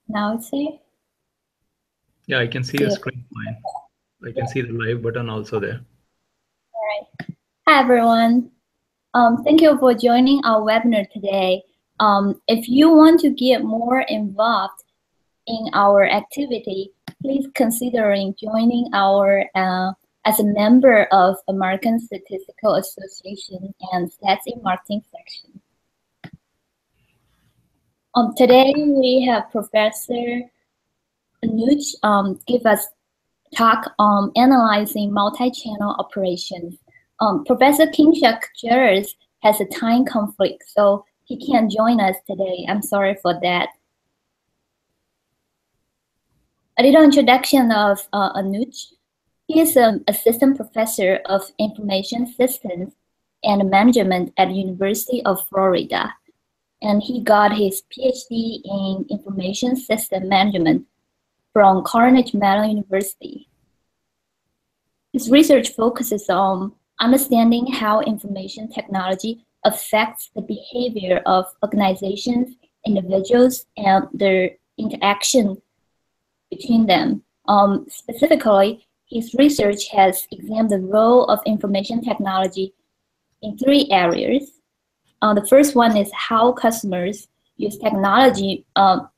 Now it's there? Yeah, I can see your screen fine. I can see the live button also there. All right. Hi, everyone. Thank you for joining our webinar today. If you want to get more involved in our activity, please consider joining our as a member of American Statistical Association and Stats in Marketing section. Today we have Professor Anuj give us talk on analyzing multi-channel operations. Professor Kinshuk Jerath has a time conflict, so he can't join us today. I'm sorry for that. A little introduction of Anuj. He is an assistant professor of information systems and management at the University of Florida. And he got his PhD in information system management from Carnegie Mellon University. His research focuses on understanding how information technology affects the behavior of organizations, individuals, and their interaction between them. Specifically, his research has examined the role of information technology in 3 areas. The first one is how customers use technology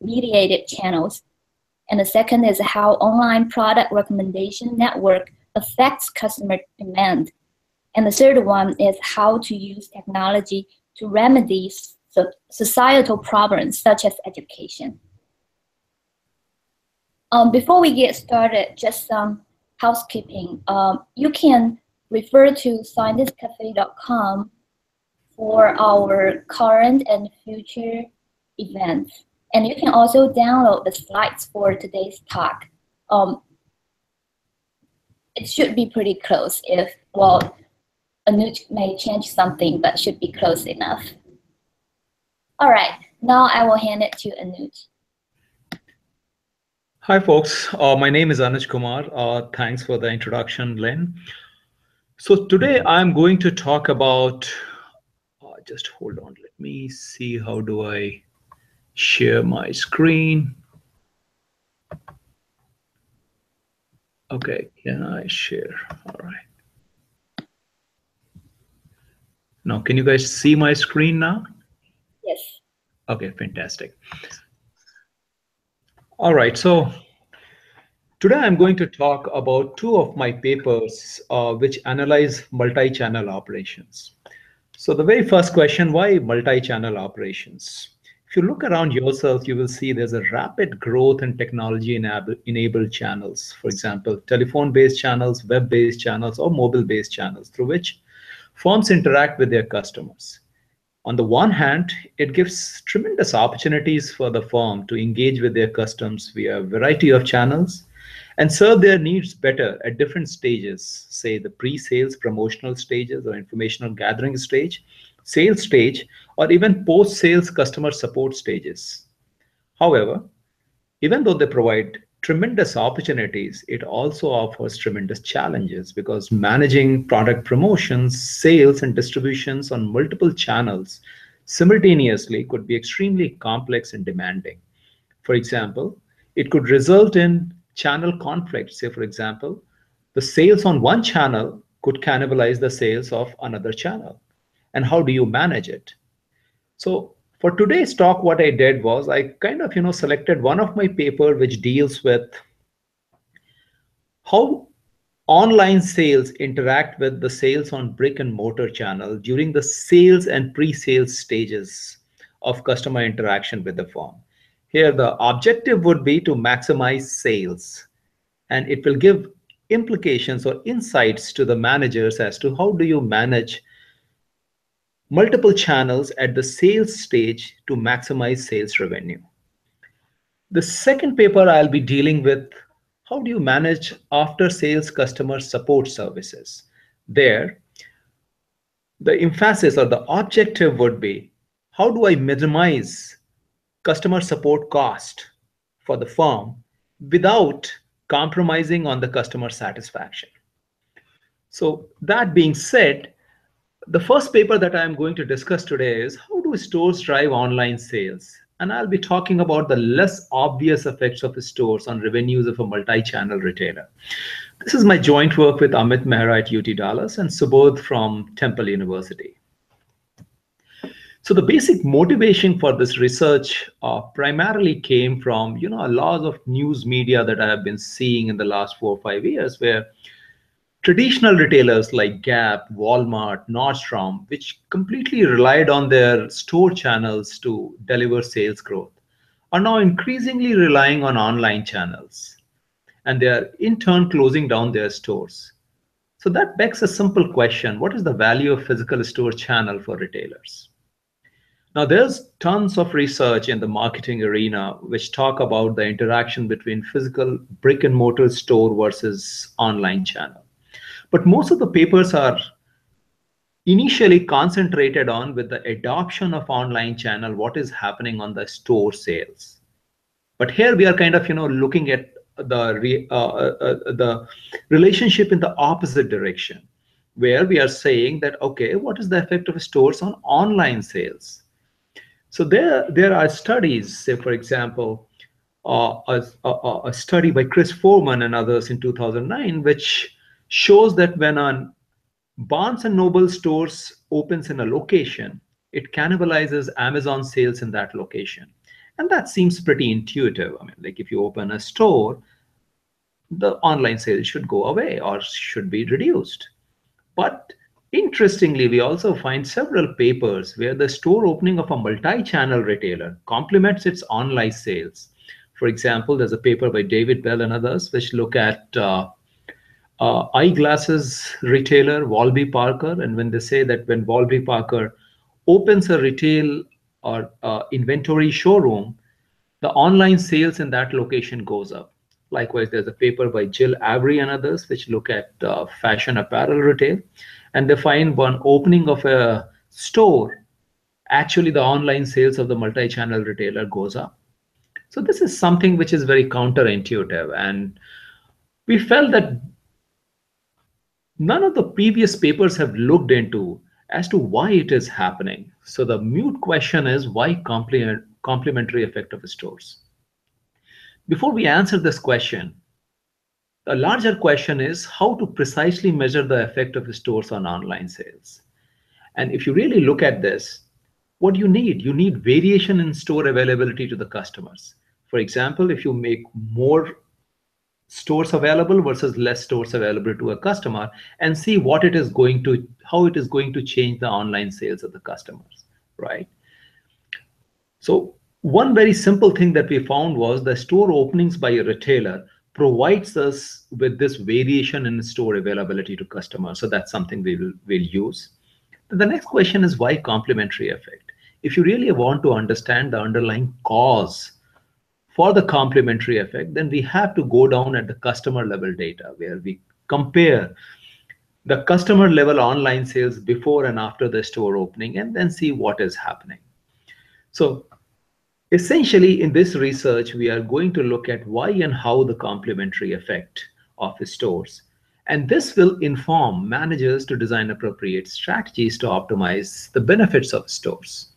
mediated channels. And the second is how online product recommendation network affects customer demand. And the third one is how to use technology to remedy societal problems such as education. Before we get started, just some housekeeping. You can refer to scientistcafe.com for our current and future events. And you can also download the slides for today's talk. It should be pretty close if, well, Anuj may change something, but should be close enough. All right, now I will hand it to Anuj. Hi, folks. My name is Anuj Kumar. Thanks for the introduction, Len. So today I'm going to talk about, just hold on. Let me see, how do I share my screen? Okay, can I share? All right. Now, can you guys see my screen now? Yes. Okay, fantastic. All right, so today I'm going to talk about 2 of my papers which analyze multi-channel operations. So the very first question, why multi-channel operations? If you look around yourself, you will see there's a rapid growth in technology-enabled channels. For example, telephone-based channels, web-based channels, or mobile-based channels through which firms interact with their customers. On the one hand, it gives tremendous opportunities for the firm to engage with their customers via a variety of channels and serve their needs better at different stages, say the pre-sales promotional stages or informational gathering stage, sales stage, or even post-sales customer support stages. However, even though they provide tremendous opportunities, it also offers tremendous challenges because managing product promotions, sales, and distributions on multiple channels simultaneously could be extremely complex and demanding. For example, it could result in channel conflict. Say, for example, the sales on one channel could cannibalize the sales of another channel. And how do you manage it? So for today's talk, what I did was I kind of, selected one of my paper which deals with how online sales interact with the sales on brick and mortar channel during the sales and pre-sales stages of customer interaction with the firm. Here, the objective would be to maximize sales, and it will give implications or insights to the managers as to how do you manage multiple channels at the sales stage to maximize sales revenue. The second paper I'll be dealing with, how do you manage after sales customer support services? There, the emphasis or the objective would be, how do I minimize customer support cost for the firm without compromising on the customer satisfaction? So that being said, the first paper that I'm going to discuss today is how do stores drive online sales? and I'll be talking about the less obvious effects of stores on revenues of a multi-channel retailer. This is my joint work with Amit Mehra at UT Dallas and Subodh from Temple University. So the basic motivation for this research primarily came from, a lot of news media that I have been seeing in the last 4 or 5 years, where traditional retailers like Gap, Walmart, Nordstrom, which completely relied on their store channels to deliver sales growth, are now increasingly relying on online channels, and they are in turn closing down their stores. So that begs a simple question: what is the value of physical store channel for retailers? Now, there's tons of research in the marketing arena which talk about the interaction between physical brick and mortar store versus online channel. But most of the papers are initially concentrated on with the adoption of online channel, what is happening on the store sales. But here we are kind of, looking at the relationship in the opposite direction, where we are saying that, okay, what is the effect of stores on online sales? So there are studies, say, for example, a study by Chris Foreman and others in 2009, which shows that when a Barnes and Noble stores opens in a location, it cannibalizes Amazon sales in that location. And that seems pretty intuitive. I mean, like if you open a store, the online sales should go away or should be reduced. But interestingly, we also find several papers where the store opening of a multi-channel retailer complements its online sales. For example, there's a paper by David Bell and others which look at eyeglasses retailer Warby Parker, and when they say that when Warby Parker opens a retail or inventory showroom, the online sales in that location goes up. Likewise, there's a paper by Jill Avery and others which look at fashion apparel retail, and they find one opening of a store, actually the online sales of the multi-channel retailer goes up. So this is something which is very counterintuitive, and we felt that none of the previous papers have looked into as to why it is happening. So the mute question is, why complementary effect of stores? Before we answer this question, a larger question is how to precisely measure the effect of stores on online sales. And if you really look at this, what do you need? You need variation in store availability to the customers. For example, if you make more stores available versus less stores available to a customer, and see what it is going to, how it is going to change the online sales of the customers, right? So one very simple thing that we found was the store openings by a retailer provides us with this variation in store availability to customers. So that's something we'll use. The next question is, why complementary effect? If you really want to understand the underlying cause for the complementary effect, then we have to go down at the customer level data, where we compare the customer level online sales before and after the store opening, and then see what is happening. So essentially, in this research, we are going to look at why and how the complementary effect of stores. And this will inform managers to design appropriate strategies to optimize the benefits of stores.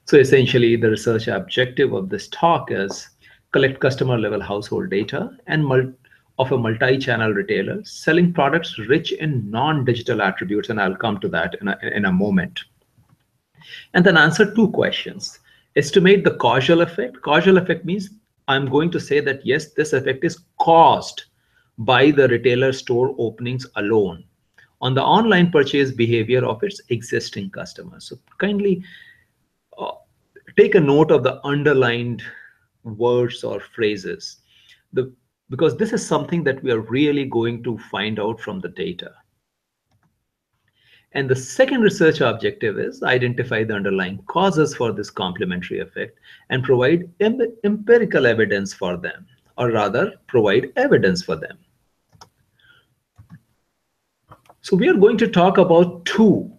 So essentially, the research objective of this talk is collect customer level household data and of a multi-channel retailer selling products rich in non-digital attributes. And I'll come to that in a moment. And then answer two questions. Estimate the causal effect. Causal effect means I'm going to say that, yes, this effect is caused by the retailer store openings alone on the online purchase behavior of its existing customers. So kindly take a note of the underlined words or phrases, because this is something that we are really going to find out from the data. And the second research objective is identify the underlying causes for this complementary effect and provide empirical evidence for them, or rather provide evidence for them. So we are going to talk about two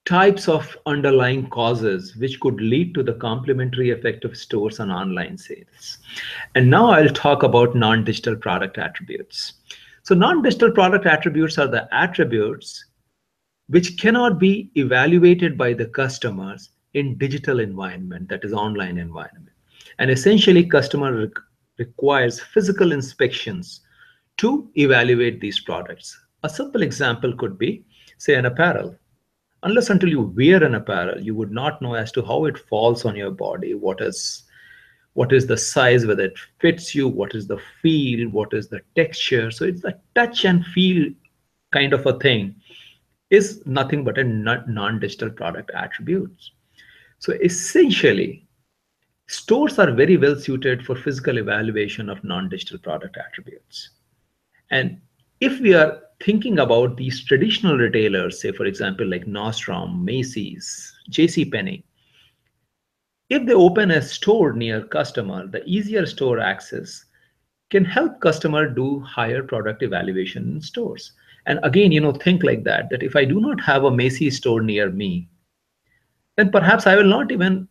types of underlying causes which could lead to the complementary effect of stores on online sales. And now I'll talk about non-digital product attributes. So non-digital product attributes are the attributes which cannot be evaluated by the customers in digital environment, that is online environment. And essentially customer requires physical inspections to evaluate these products. A simple example could be, say, an apparel. Unless until you wear an apparel, you would not know as to how it falls on your body, what is the size, whether it fits you, what is the feel, what is the texture. So it's the touch and feel kind of a thing is nothing but a non-digital product attributes. So essentially, stores are very well suited for physical evaluation of non-digital product attributes. And if we are thinking about these traditional retailers, say for example like Nordstrom, Macy's, JCPenney, if they open a store near customer, the easier store access can help customer do higher product evaluation in stores. And again, think like that, that if I do not have a Macy's store near me, then perhaps I will not even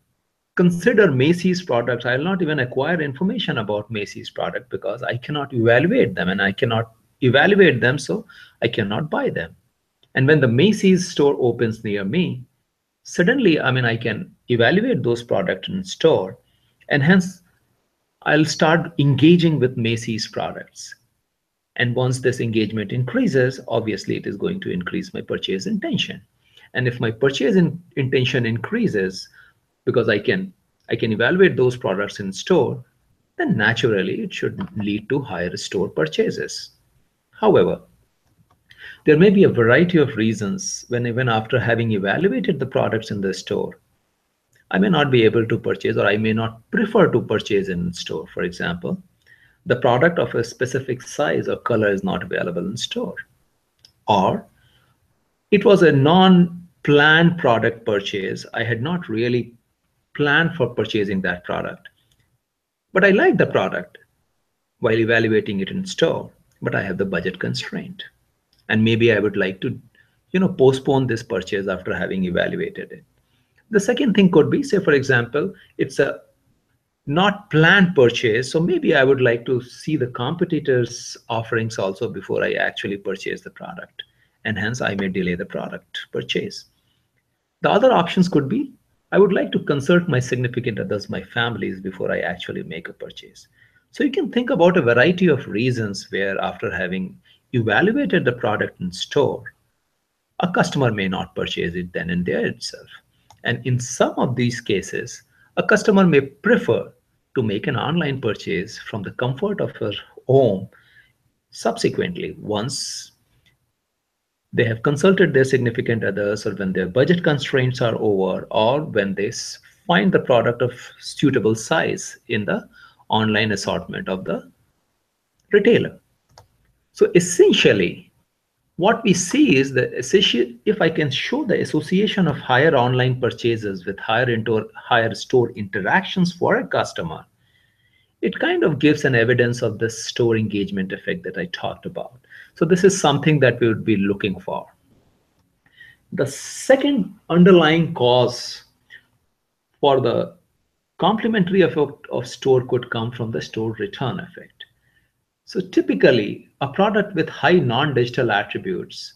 consider Macy's products. I will not even acquire information about Macy's product because I cannot evaluate them and I cannot evaluate them, so I cannot buy them. And when the Macy's store opens near me, suddenly, I can evaluate those products in store, and hence I'll start engaging with Macy's products. And once this engagement increases, obviously it is going to increase my purchase intention. And if my purchase intention increases because I can evaluate those products in store, then naturally it should lead to higher store purchases. However, there may be a variety of reasons when even after having evaluated the products in the store, I may not be able to purchase or I may not prefer to purchase in store. For example, the product of a specific size or color is not available in store, or it was a non-planned product purchase. I had not really planned for purchasing that product, but I like the product while evaluating it in store, but I have the budget constraint. And maybe I would like to, postpone this purchase after having evaluated it. The second thing could be, say, for example, it's a not planned purchase. So maybe I would like to see the competitors' offerings also before I actually purchase the product. And hence I may delay the product purchase. The other options could be, I would like to consult my significant others, my families, before I actually make a purchase. So you can think about a variety of reasons where after having evaluated the product in store, a customer may not purchase it then and there itself. And in some of these cases, a customer may prefer to make an online purchase from the comfort of her home subsequently, once they have consulted their significant others, or when their budget constraints are over, or when they find the product of suitable size in the online assortment of the retailer. So essentially, what we see is that if I can show the association of higher online purchases with higher store interactions for a customer, it kind of gives an evidence of the store engagement effect that I talked about. So this is something that we would be looking for. The second underlying cause for the complementary effect of store could come from the store return effect. So typically, a product with high non-digital attributes,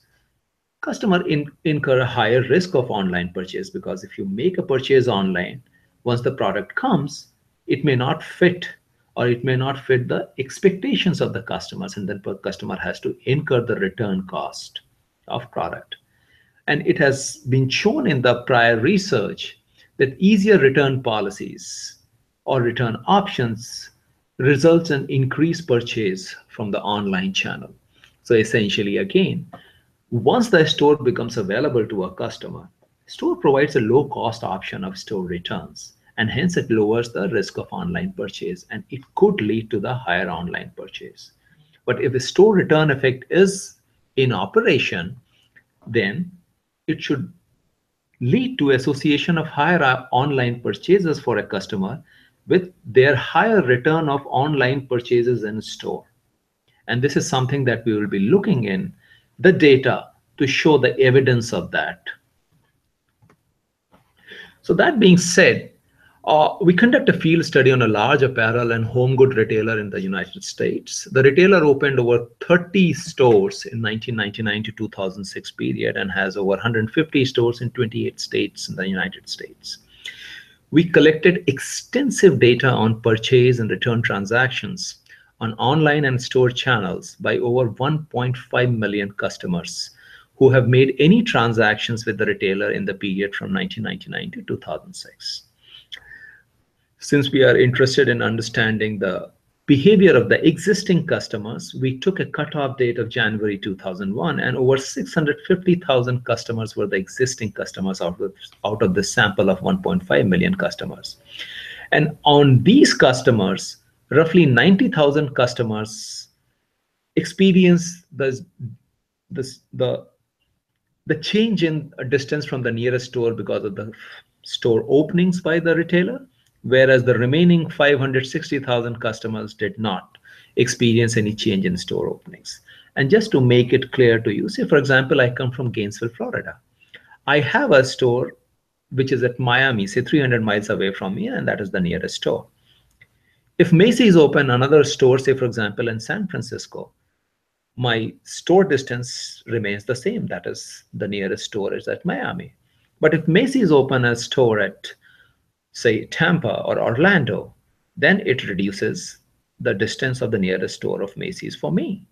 customer incur a higher risk of online purchase, because if you make a purchase online, once the product comes, it may not fit, or it may not fit the expectations of the customers, and then the customer has to incur the return cost of product. And it has been shown in the prior research that easier return policies or return options results in increased purchase from the online channel. So essentially, again, once the store becomes available to a customer, store provides a low cost option of store returns, and hence it lowers the risk of online purchase, and it could lead to the higher online purchase. But if the store return effect is in operation, then it should lead to association of higher online purchases for a customer with their higher return of online purchases in store. And this is something that we will be looking in the data to show the evidence of that. So that being said, we conduct a field study on a large apparel and home good retailer in the United States. The retailer opened over 30 stores in 1999 to 2006 period and has over 150 stores in 28 states in the United States. We collected extensive data on purchase and return transactions on online and store channels by over 1.5 million customers who have made any transactions with the retailer in the period from 1999 to 2006. Since we are interested in understanding the behavior of the existing customers, we took a cutoff date of January 2001, and over 650,000 customers were the existing customers out of this sample of 1.5 million customers. And on these customers, roughly 90,000 customers experience the change in distance from the nearest store because of the store openings by the retailer, whereas the remaining 560,000 customers did not experience any change in store openings. And just to make it clear to you, say, for example, I come from Gainesville, Florida. I have a store which is at Miami, say 300 miles away from me, and that is the nearest store. If Macy's open another store, say, for example, in San Francisco, my store distance remains the same. That is, the nearest store is at Miami. But if Macy's open a store at, say, Tampa or Orlando, then it reduces the distance of the nearest store of Macy's for me.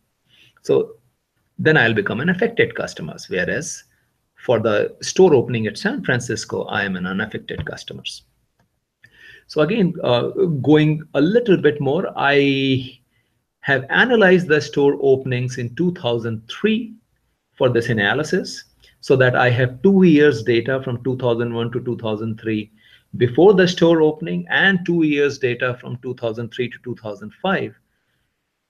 So then I'll become an affected customer, whereas for the store opening at San Francisco, I am an unaffected customer. So again, going a little bit more, I have analyzed the store openings in 2003 for this analysis, so that I have 2 years data from 2001 to 2003 before the store opening, and 2 years data from 2003 to 2005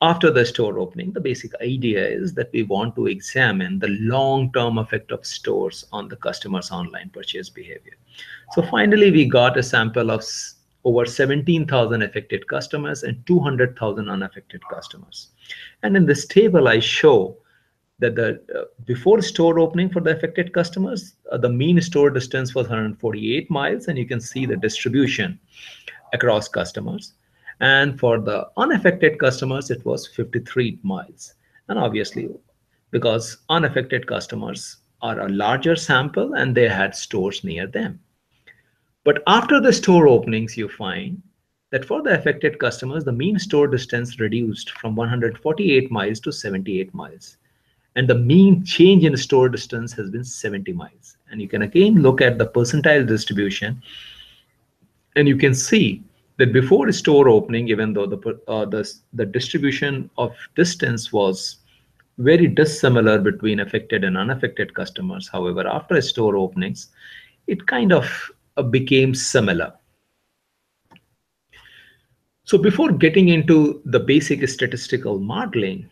after the store opening. The basic idea is that we want to examine the long-term effect of stores on the customer's online purchase behavior. So finally, we got a sample of over 17,000 affected customers and 200,000 unaffected customers. And in this table, I show that the before store opening for the affected customers, the mean store distance was 148 miles, and you can see the distribution across customers. And for the unaffected customers, it was 53 miles. And obviously, because unaffected customers are a larger sample and they had stores near them. But after the store openings, you find that for the affected customers, the mean store distance reduced from 148 miles to 78 miles. And the mean change in store distance has been 70 miles. And you can again look at the percentile distribution, and you can see that before store opening, even though the distribution of distance was very dissimilar between affected and unaffected customers, however, after store openings, it kind of became similar. So before getting into the basic statistical modeling,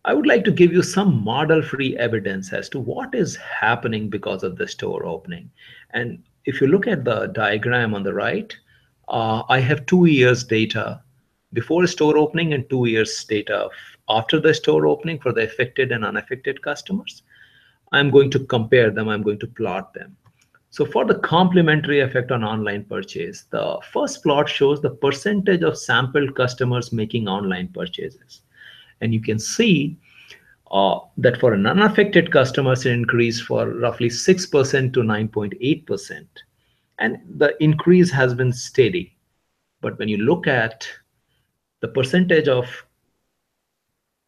I would like to give you some model-free evidence as to what is happening because of the store opening. And if you look at the diagram on the right, I have 2 years data before store opening and 2 years data after the store opening for the affected and unaffected customers. I'm going to compare them. I'm going to plot them. So for the complementary effect on online purchase, the first plot shows the percentage of sampled customers making online purchases. And you can see that for an unaffected customers, it increased for roughly 6% to 9.8%. And the increase has been steady. But when you look at the percentage of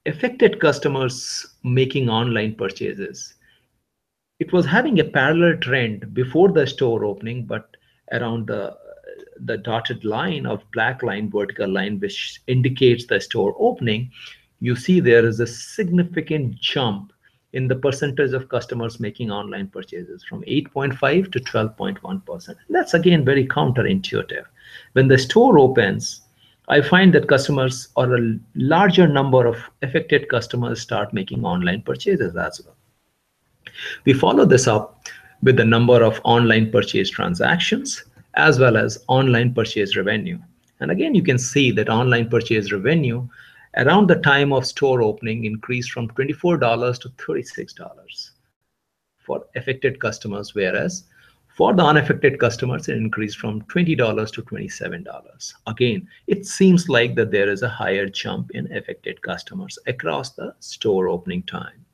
affected customers making online purchases, it was having a parallel trend before the store opening, but around the dotted line of black line, vertical line, which indicates the store opening, you see there is a significant jump in the percentage of customers making online purchases from 8.5 to 12.1%. That's again very counterintuitive. When the store opens, I find that customers, or a larger number of affected customers, start making online purchases as well. We follow this up with the number of online purchase transactions as well as online purchase revenue. And again, you can see that online purchase revenue around the time of store opening increased from $24 to $36 for affected customers, whereas for the unaffected customers, it increased from $20 to $27. Again, it seems like that there is a higher jump in affected customers across the store opening time.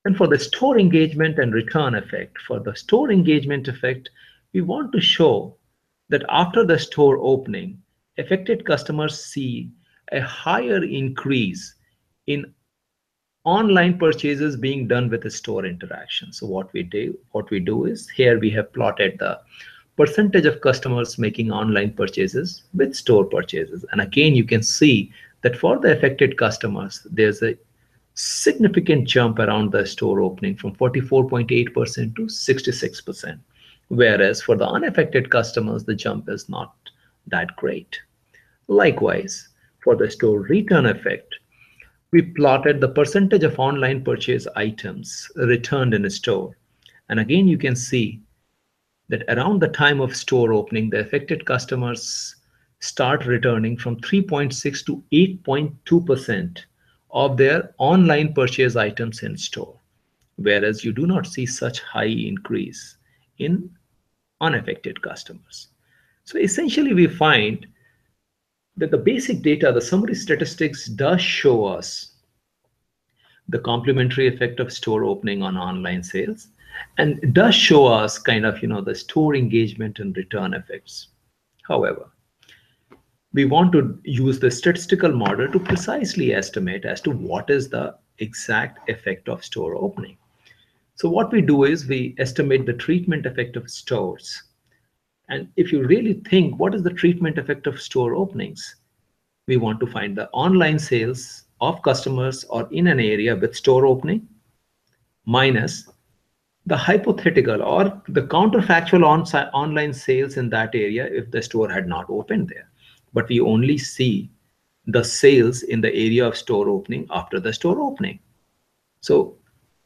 And for the store engagement and return effect, for the store engagement effect, we want to show that after the store opening, affected customers see a higher increase in online purchases being done with a store interaction. So what we do is, here we have plotted the percentage of customers making online purchases with store purchases. And again, you can see that for the affected customers, there's a significant jump around the store opening from 44.8% to 66%. Whereas for the unaffected customers, the jump is not that great. Likewise, for the store return effect, we plotted the percentage of online purchase items returned in a store. And again, you can see that around the time of store opening, the affected customers start returning from 3.6 to 8.2% of their online purchase items in store, whereas you do not see such high increase in unaffected customers. So essentially, we find that the basic data, the summary statistics, does show us the complementary effect of store opening on online sales, and it does show us kind of the store engagement and return effects. However, we want to use the statistical model to precisely estimate as to what is the exact effect of store opening. So what we do is we estimate the treatment effect of stores. And if you really think, what is the treatment effect of store openings? We want to find the online sales of customers or in an area with store opening minus the hypothetical or the counterfactual online sales in that area if the store had not opened there. But we only see the sales in the area of store opening after the store opening. So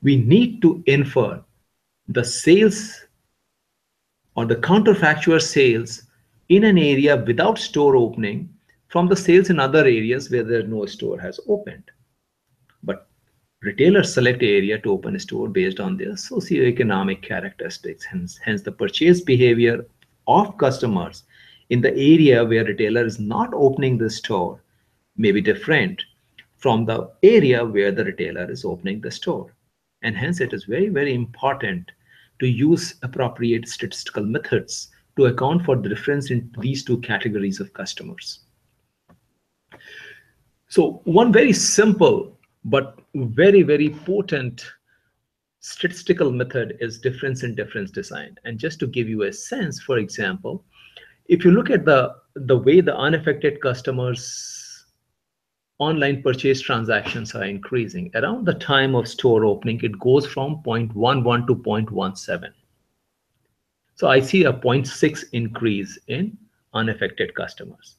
we need to infer the sales or the counterfactual sales in an area without store opening from the sales in other areas where there no store has opened. But retailers select area to open a store based on their socioeconomic characteristics. Hence the purchase behavior of customers in the area where retailer is not opening the store may be different from the area where the retailer is opening the store. And hence it is very, very important to use appropriate statistical methods to account for the difference in these two categories of customers. So one very simple but very, very potent statistical method is difference in difference design. And just to give you a sense, for example, if you look at the way the unaffected customers' online purchase transactions are increasing, around the time of store opening, it goes from 0.11 to 0.17. So I see a 0.6 increase in unaffected customers.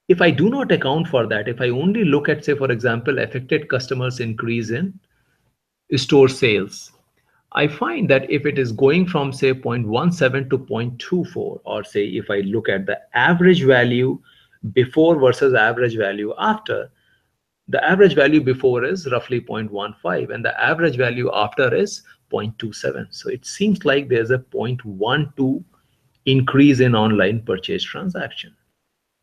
If I do not account for that, if I only look at, say, for example, affected customers increase in store sales, I find that if it is going from, say, 0.17 to 0.24, or say, if I look at the average value before versus average value after, the average value before is roughly 0.15 and the average value after is 0.27. So it seems like there's a 0.12 increase in online purchase transaction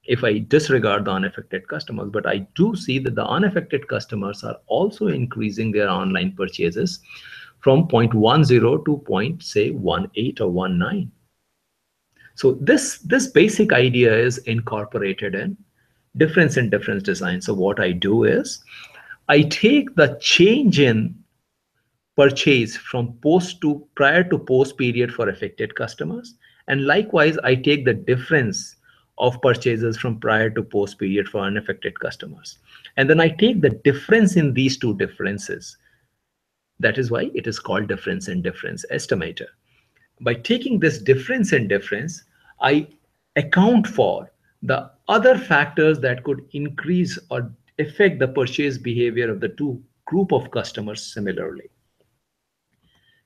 if I disregard the unaffected customers. But I do see that the unaffected customers are also increasing their online purchases from 0.10 to 0.18 or 19. So this basic idea is incorporated in difference in difference design. So what I do is I take the change in purchase from post to prior to post period for affected customers, and likewise I take the difference of purchases from prior to post period for unaffected customers, and then I take the difference in these two differences. That is why it is called difference in difference estimator. By taking this difference in difference, I account for the other factors that could increase or affect the purchase behavior of the two group of customers similarly.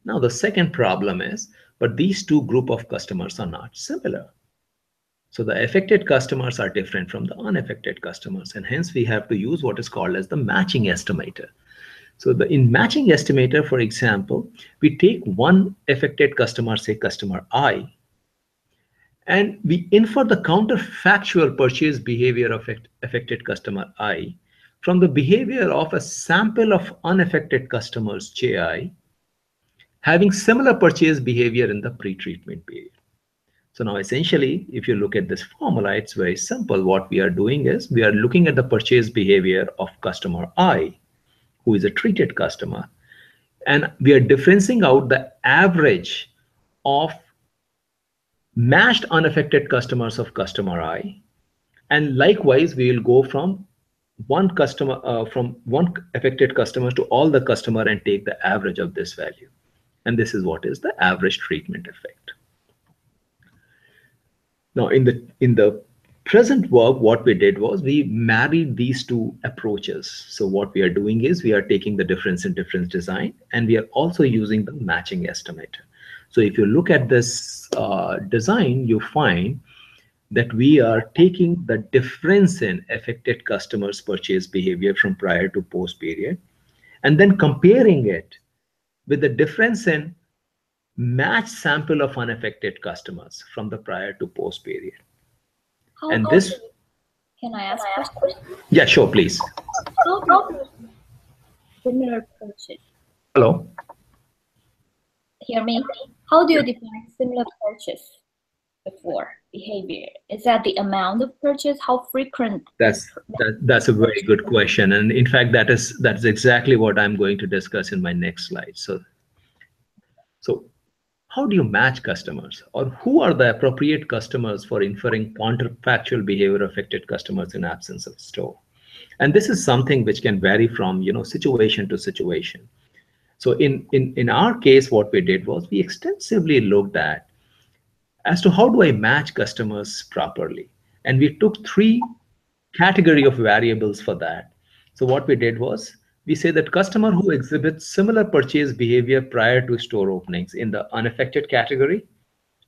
Now the second problem is, but these two group of customers are not similar. So the affected customers are different from the unaffected customers, and hence we have to use what is called as the matching estimator. So in matching estimator, for example, we take one affected customer, say customer I, and we infer the counterfactual purchase behavior of affected customer I from the behavior of a sample of unaffected customers JI having similar purchase behavior in the pre-treatment period. So now essentially, if you look at this formula, it's very simple. What we are doing is we are looking at the purchase behavior of customer I, who is a treated customer, and we are differencing out the average of matched unaffected customers of customer I. And likewise, we will go from one affected customer to all the customer and take the average of this value. And this is what is the average treatment effect. Now, in the present work, what we did was we married these two approaches. So what we are doing is we are taking the difference in difference design, and we are also using the matching estimator. So if you look at this design, you find that we are taking the difference in affected customers' purchase behavior from prior to post period, and then comparing it with the difference in match sample of unaffected customers from the prior to post period. And this, Can I ask a question? yeah, sure, please. How do similar purchase? Hello. Hear me? How do you define similar purchase before behavior? Is that the amount of purchase? How frequent? That's a very good question, and in fact, that's exactly what I'm going to discuss in my next slide. So how do you match customers, or who are the appropriate customers for inferring counterfactual behavior affected customers in absence of store? And this is something which can vary from situation to situation. So in our case, what we did was we extensively looked at as to how do I match customers properly, and we took three category of variables for that. So what we did was we say that customer who exhibits similar purchase behavior prior to store openings in the unaffected category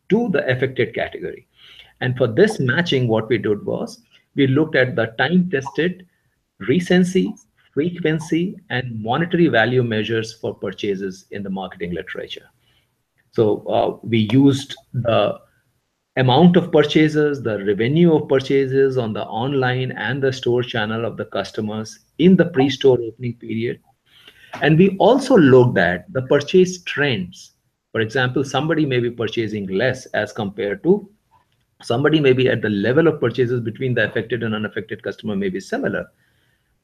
to the affected category. And for this matching, what we did was we looked at the time tested recency, frequency, and monetary value measures for purchases in the marketing literature. So we used the amount of purchases, the revenue of purchases on the online and the store channel of the customers in the pre-store opening period. And we also looked at the purchase trends. For example, somebody may be purchasing less as compared to somebody may be at the level of purchases between the affected and unaffected customer may be similar,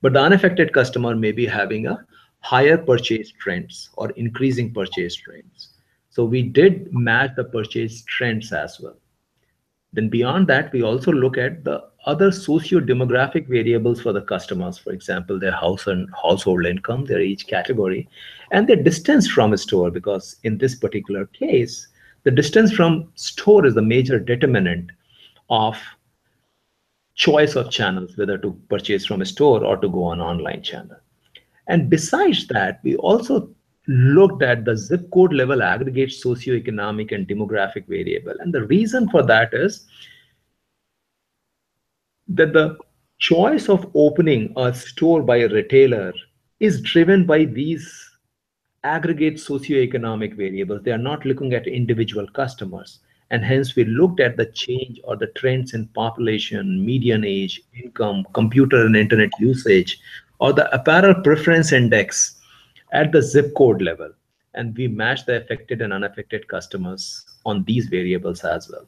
but the unaffected customer may be having a higher purchase trends or increasing purchase trends. So we did match the purchase trends as well. Then beyond that, we also look at the other socio-demographic variables for the customers, for example, their house and household income, their age category, and their distance from a store, because in this particular case, the distance from store is the major determinant of choice of channels, whether to purchase from a store or to go on online channel. And besides that, we also looked at the zip code level aggregate socioeconomic and demographic variable. And the reason for that is that the choice of opening a store by a retailer is driven by these aggregate socioeconomic variables. They are not looking at individual customers. And hence we looked at the change or the trends in population, median age, income, computer and internet usage, or the apparel preference index at the zip code level. And we matched the affected and unaffected customers on these variables as well.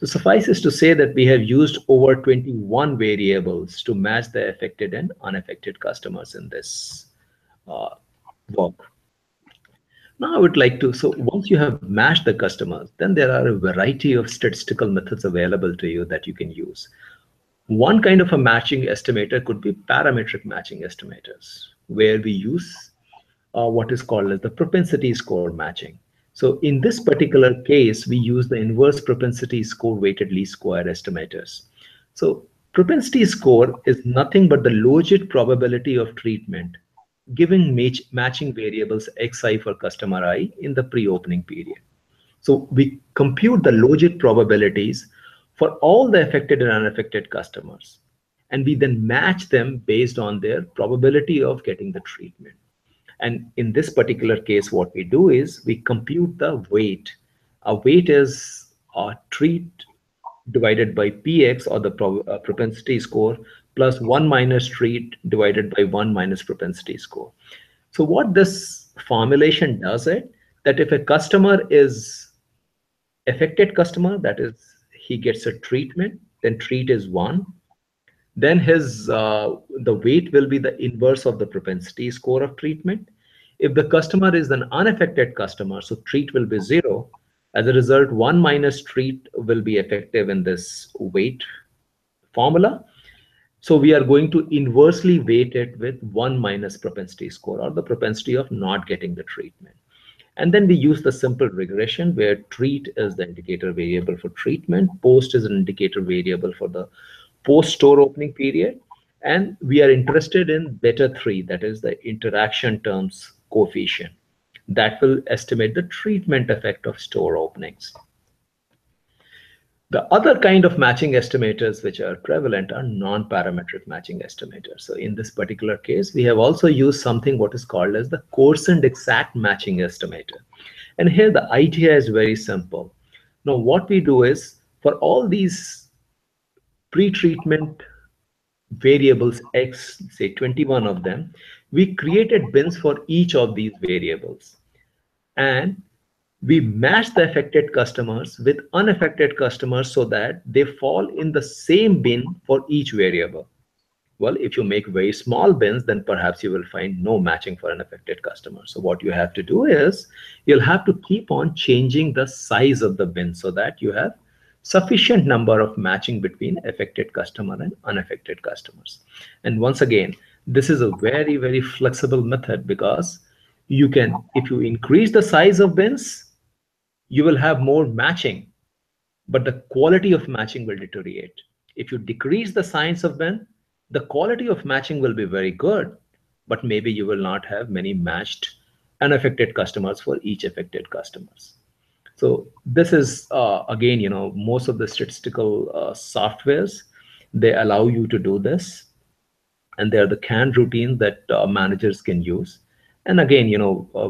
So suffice is to say that we have used over 21 variables to match the affected and unaffected customers in this work. Now I would like to, so once you have matched the customers, then there are a variety of statistical methods available to you that you can use. One kind of a matching estimator could be parametric matching estimators, where we use what is called as the propensity score matching. So in this particular case, we use the inverse propensity score weighted least square estimators. So propensity score is nothing but the logit probability of treatment giving matching variables xi for customer I in the pre-opening period. So we compute the logit probabilities for all the affected and unaffected customers, and we then match them based on their probability of getting the treatment. And in this particular case, what we do is we compute the weight. A weight is a treat divided by px, or the propensity score, plus 1 minus treat divided by 1 minus propensity score. So what this formulation does it, that if a customer is affected customer, that is, he gets a treatment, then treat is 1. Then the weight will be the inverse of the propensity score of treatment. If the customer is an unaffected customer, so treat will be 0. As a result, 1 minus treat will be effective in this weight formula. So we are going to inversely weight it with 1 minus propensity score, or the propensity of not getting the treatment. And then we use the simple regression where treat is the indicator variable for treatment, post is an indicator variable for the post store opening period, and we are interested in beta 3, that is the interaction terms coefficient. That will estimate the treatment effect of store openings. The other kind of matching estimators which are prevalent are non-parametric matching estimators. So in this particular case, we have also used something what is called as the quotient exact matching estimator. And here the idea is very simple. Now what we do is, for all these pre-treatment variables X, say 21 of them, we created bins for each of these variables. And we match the affected customers with unaffected customers so that they fall in the same bin for each variable. Well, if you make very small bins, then perhaps you will find no matching for an affected customer. So what you have to do is you'll have to keep on changing the size of the bin so that you have sufficient number of matching between affected customer and unaffected customers. And once again, this is a very, very flexible method, because you can, if you increase the size of bins, you will have more matching, but the quality of matching will deteriorate. If you decrease the size of bin, the quality of matching will be very good, but maybe you will not have many matched unaffected customers for each affected customers. So this is, again, most of the statistical softwares, they allow you to do this. And they are the canned routines that managers can use. And again,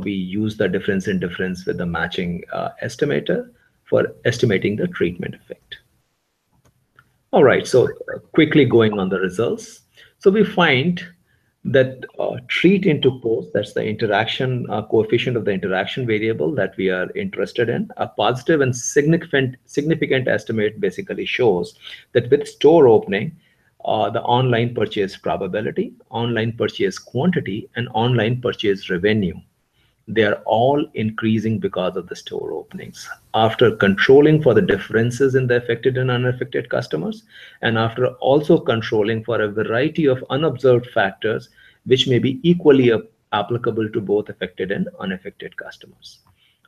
we use the difference in difference with the matching estimator for estimating the treatment effect. All right, so quickly going on the results. So we find that treat into post, that's the interaction coefficient of the interaction variable that we are interested in. A positive and significant estimate basically shows that with store opening, the online purchase probability, online purchase quantity, and online purchase revenue, they are all increasing because of the store openings. After controlling for the differences in the affected and unaffected customers, and after also controlling for a variety of unobserved factors which may be equally applicable to both affected and unaffected customers.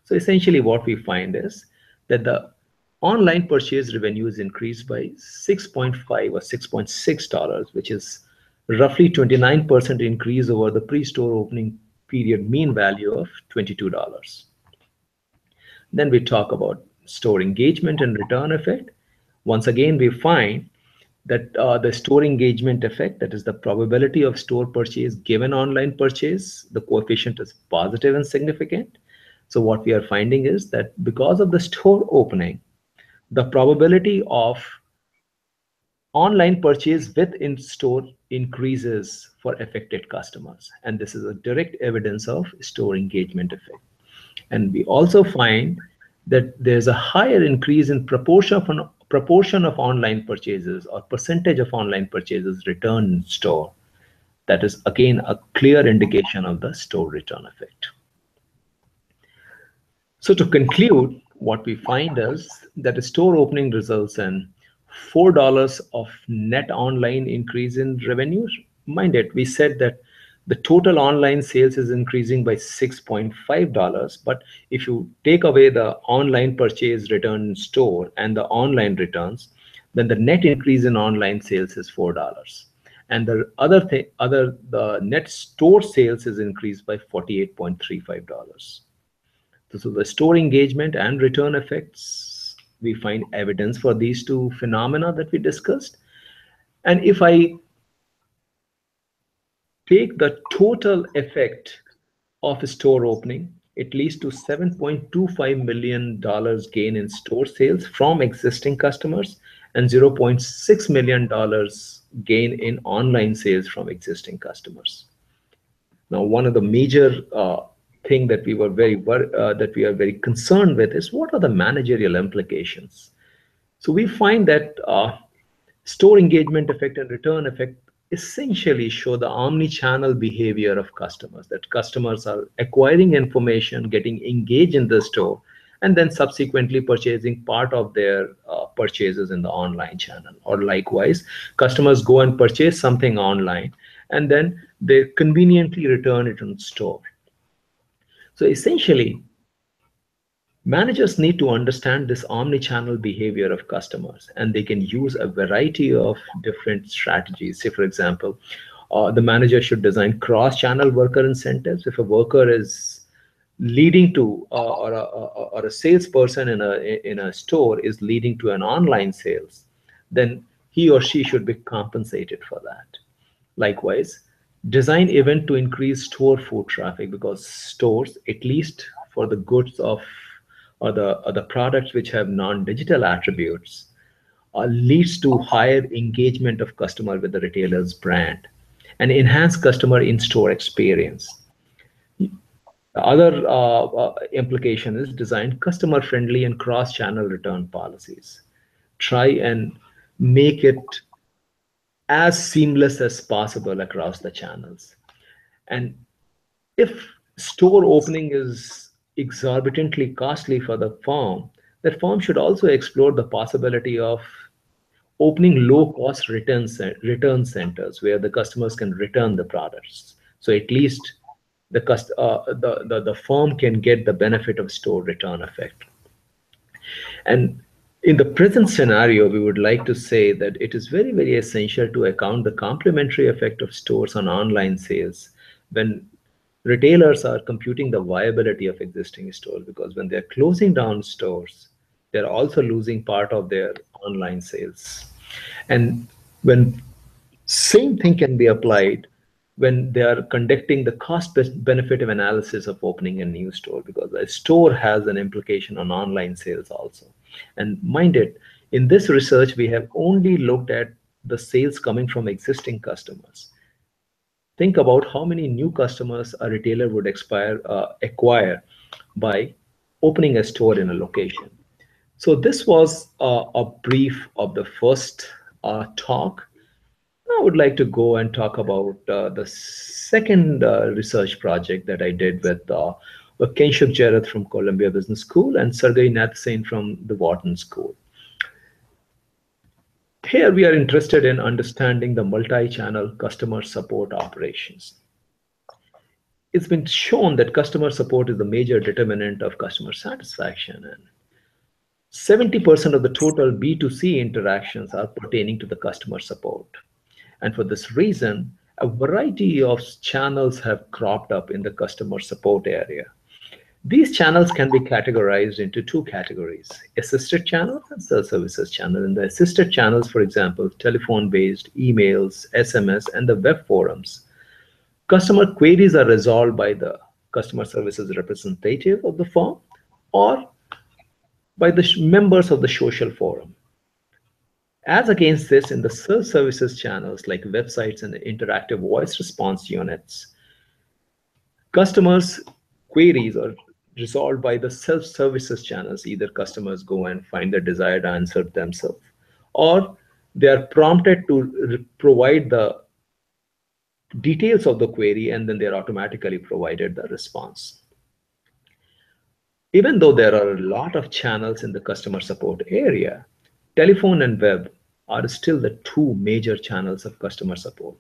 So essentially what we find is that the online purchase revenue is increased by 6.5 or $6.6, which is roughly 29% increase over the pre-store opening period mean value of $22. Then we talk about store engagement and return effect. Once again, we find that the store engagement effect, that is the probability of store purchase given online purchase, the coefficient is positive and significant. So what we are finding is that because of the store opening, the probability of online purchase with in-store increases for affected customers. And this is a direct evidence of store engagement effect. And we also find that there's a higher increase in proportion of online purchases or percentage of online purchases returned in store. That is, again, a clear indication of the store return effect. So to conclude, what we find is that a store opening results in $4 of net online increase in revenue. Mind it, we said that the total online sales is increasing by $6.5, but if you take away the online purchase return in store and the online returns, then the net increase in online sales is $4. And the net store sales is increased by $48.35. So the store engagement and return effects, we find evidence for these two phenomena that we discussed. And if I take the total effect of a store opening, it leads to $7.25 million gain in store sales from existing customers and $0.6 million gain in online sales from existing customers. Now, one of the major thing that we are very concerned with is what are the managerial implications. So we find that store engagement effect and return effect essentially show the omni-channel behavior of customers, that customers are acquiring information, getting engaged in the store, and then subsequently purchasing part of their purchases in the online channel. Or likewise, customers go and purchase something online, and then they conveniently return it in store. So essentially, managers need to understand this omni-channel behavior of customers, and they can use a variety of different strategies. Say, for example, the manager should design cross-channel worker incentives. If a worker is leading to, or a salesperson in a store is leading to an online sales, then he or she should be compensated for that. Likewise, design event to increase store foot traffic, because stores, at least for the goods of or the products which have non-digital attributes, leads to higher engagement of customer with the retailer's brand and enhance customer in-store experience. The other implication is design customer-friendly and cross-channel return policies. Try and make it as seamless as possible across the channels. And if store opening is exorbitantly costly for the firm, that firm should also explore the possibility of opening low-cost return centers where the customers can return the products. So at least the firm can get the benefit of store return effect. And in the present scenario, we would like to say that it is very, very essential to account the complementary effect of stores on online sales when retailers are computing the viability of existing stores, because when they're closing down stores, they're also losing part of their online sales. And when same thing can be applied when they are conducting the cost benefit analysis of opening a new store, because a store has an implication on online sales also. And mind it, in this research, we have only looked at the sales coming from existing customers. Think about how many new customers a retailer would acquire by opening a store in a location. So this was a brief of the first talk. I would like to go and talk about the second research project that I did with Kinshuk Jerath from Columbia Business School and Sergey Natsen from the Wharton School. Here we are interested in understanding the multi-channel customer support operations. It's been shown that customer support is the major determinant of customer satisfaction, and 70% of the total B2C interactions are pertaining to the customer support. And for this reason, a variety of channels have cropped up in the customer support area. These channels can be categorized into two categories: assisted channels and self-services channel. In the assisted channels, for example, telephone-based, emails, SMS, and the web forums, customer queries are resolved by the customer services representative of the firm or by the members of the social forum. As against this, in the self-services channels like websites and interactive voice response units, customers' queries are resolved by the self-services channels. Either customers go and find the desired answer themselves, or they are prompted to provide the details of the query, and then they're automatically provided the response. Even though there are a lot of channels in the customer support area, telephone and web are still the two major channels of customer support.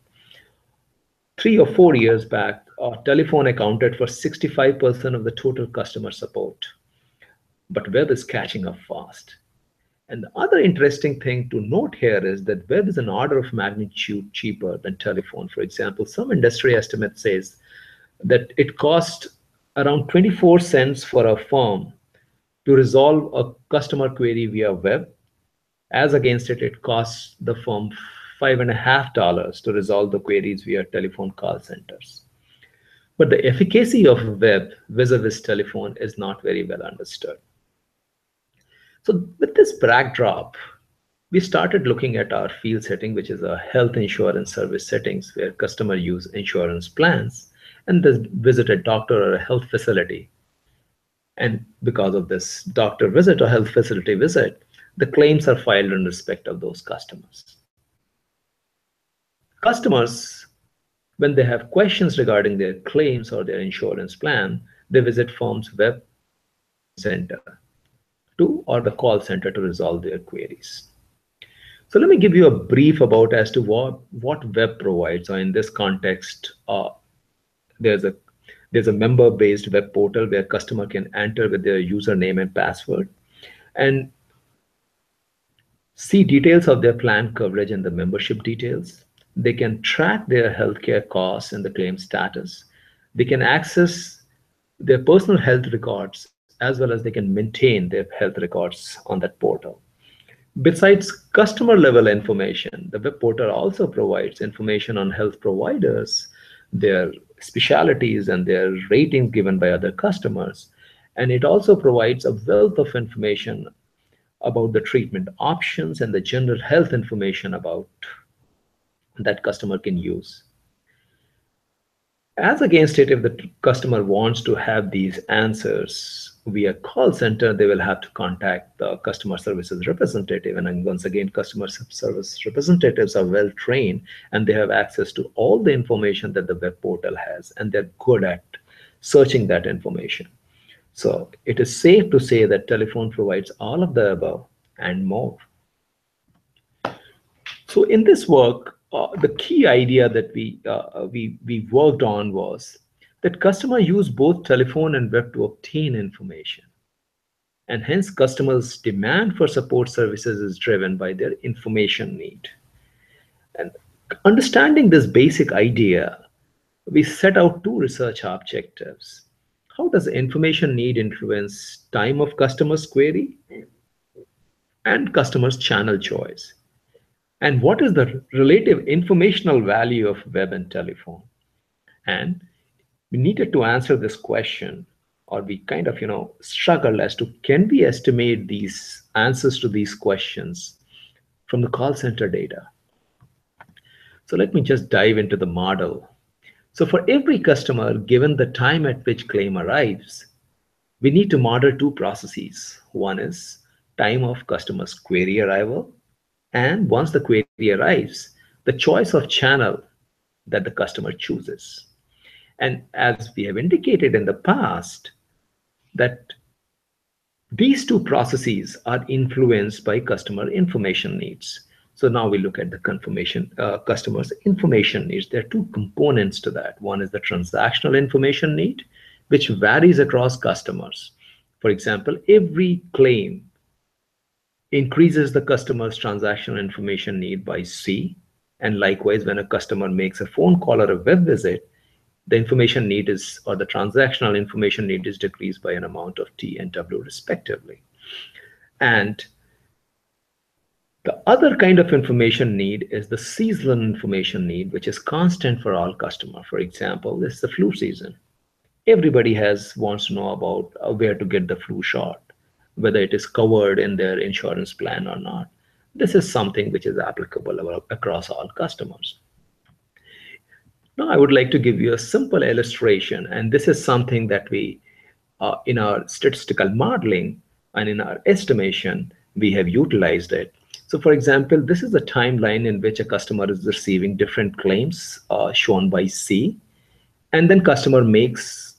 3 or 4 years back, telephone accounted for 65% of the total customer support, but web is catching up fast. And the other interesting thing to note here is that web is an order of magnitude cheaper than telephone. For example, some industry estimate says that it costs around 24 cents for a firm to resolve a customer query via web. As against it, it costs the firm $5.50 to resolve the queries via telephone call centers. But the efficacy of web vis-a-vis telephone is not very well understood. So with this backdrop, we started looking at our field setting, which is a health insurance service settings where customers use insurance plans. and they visit a doctor or a health facility. And because of this doctor visit or health facility visit, the claims are filed in respect of those customers. Customers, when they have questions regarding their claims or their insurance plan, they visit firm's web center to or the call center to resolve their queries. So let me give you a brief about as to what web provides. Or in this context, there's a member-based web portal where customer can enter with their username and password and see details of their plan coverage and the membership details. They can track their healthcare costs and the claim status. They can access their personal health records as well as they can maintain their health records on that portal. Besides customer level information, the web portal also provides information on health providers, their specialities, and their ratings given by other customers. And it also provides a wealth of information about the treatment options and the general health information about that customer can use. As against it, if the customer wants to have these answers via call center, they will have to contact the customer services representative. And once again, customer service representatives are well trained and they have access to all the information that the web portal has, and they're good at searching that information. So it is safe to say that telephone provides all of the above and more. So in this work, the key idea that we worked on was that customers use both telephone and web to obtain information. And hence customers' demand for support services is driven by their information need. And understanding this basic idea, we set out two research objectives. How does information need influence time of customer's query and customer's channel choice? And what is the relative informational value of web and telephone? And we needed to answer this question, or we kind of, struggled as to can we estimate these answers to these questions from the call center data? So let me just dive into the model. So for every customer, given the time at which claim arrives, we need to model two processes. One is time of customer's query arrival, and once the query arrives, the choice of channel that the customer chooses. And as we have indicated in the past, that these two processes are influenced by customer information needs. So now we look at the customer's information needs. There are two components to that. One is the transactional information need, which varies across customers. For example, every claim increases the customer's transactional information need by C. And likewise, when a customer makes a phone call or a web visit, the information need is, or the transactional information need is decreased by an amount of T and W respectively. And the other kind of information need is the seasonal information need, which is constant for all customers. For example, this is the flu season. Everybody wants to know about where to get the flu shot, whether it is covered in their insurance plan or not. This is something which is applicable across all customers. Now, I would like to give you a simple illustration, and this is something that we, in our statistical modeling and in our estimation, we have utilized it. So for example, this is a timeline in which a customer is receiving different claims shown by C, and then customer makes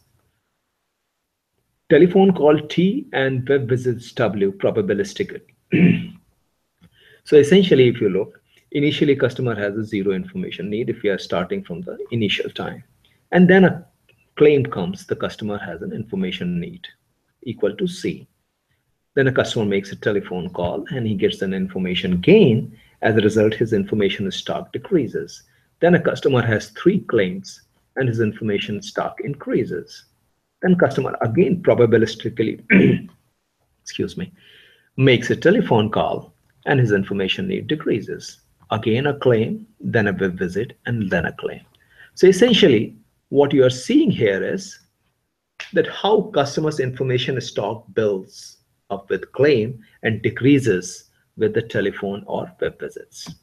telephone call T and web visits W probabilistically. So essentially, if you look, initially customer has a zero information need if we are starting from the initial time. And then a claim comes, the customer has an information need equal to C. Then a customer makes a telephone call and he gets an information gain. As a result, his information stock decreases. Then a customer has three claims and his information stock increases. Then customer again probabilistically, excuse me, makes a telephone call and his information need decreases. Again a claim, then a web visit, and then a claim. So essentially, what you are seeing here is that how customers' information stock builds up with claim and decreases with the telephone or web visits.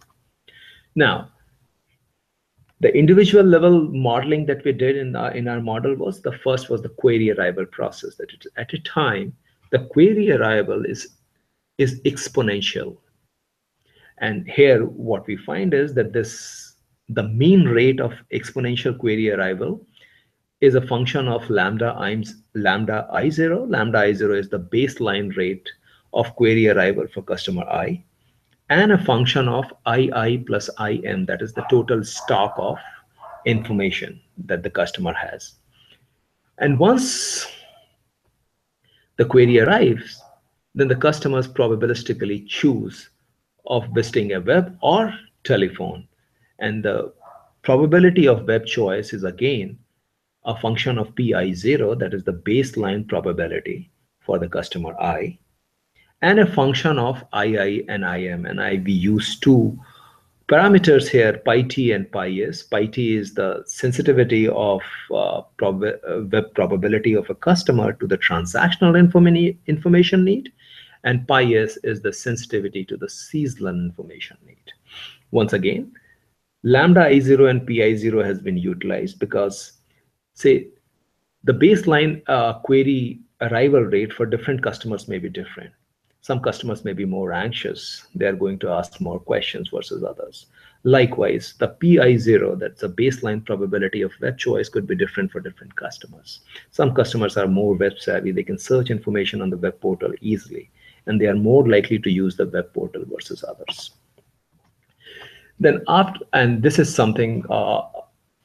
Now, The individual level modeling that we did in our model was, the first was the query arrival process. That at a time, the query arrival is exponential. And here what we find is that the mean rate of exponential query arrival is a function of lambda I0. Lambda I0 is the baseline rate of query arrival for customer I, and a function of II plus IM, that is the total stock of information that the customer has. And once the query arrives, then the customers probabilistically choose of visiting a web or telephone. And the probability of web choice is again a function of PI0, that is the baseline probability for the customer I, and a function of II and IM. And we use two parameters here, pi t and pi s. Pi t is the sensitivity of web probability of a customer to the transactional information need, and pi s is the sensitivity to the seasonal information need. Once again, lambda I0 and pi0 has been utilized because, say, the baseline query arrival rate for different customers may be different. Some customers may be more anxious. They're going to ask more questions versus others. Likewise, the PI0, that's a baseline probability of web choice, could be different for different customers. Some customers are more web savvy. They can search information on the web portal easily, and they are more likely to use the web portal versus others. Then after, and this is something,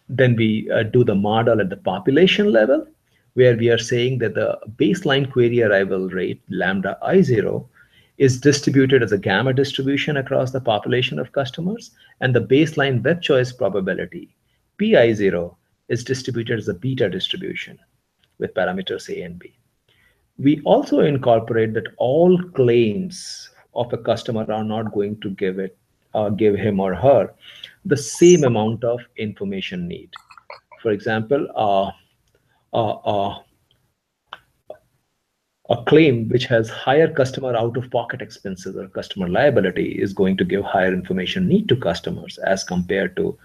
then we do the model at the population level, where we are saying that the baseline query arrival rate, lambda I0, is distributed as a gamma distribution across the population of customers, and the baseline web choice probability, PI0, is distributed as a beta distribution with parameters A and B. We also incorporate that all claims of a customer are not going to give him or her the same amount of information need. For example, a claim which has higher customer out-of-pocket expenses or customer liability is going to give higher information need to customers as compared to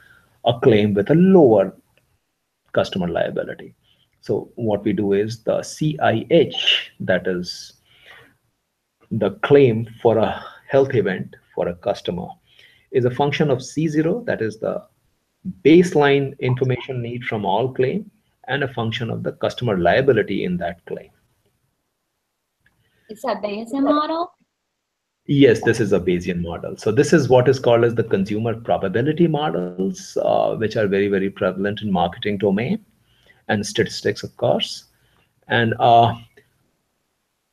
a claim with a lower customer liability. So what we do is the CIH, that is the claim for a health event for a customer, is a function of C0, that is the baseline information need from all claim, and a function of the customer liability in that claim. It's a Bayesian model? Yes, this is a Bayesian model. So this is what is called as the consumer probability models, which are very, very prevalent in marketing domain and statistics, of course. And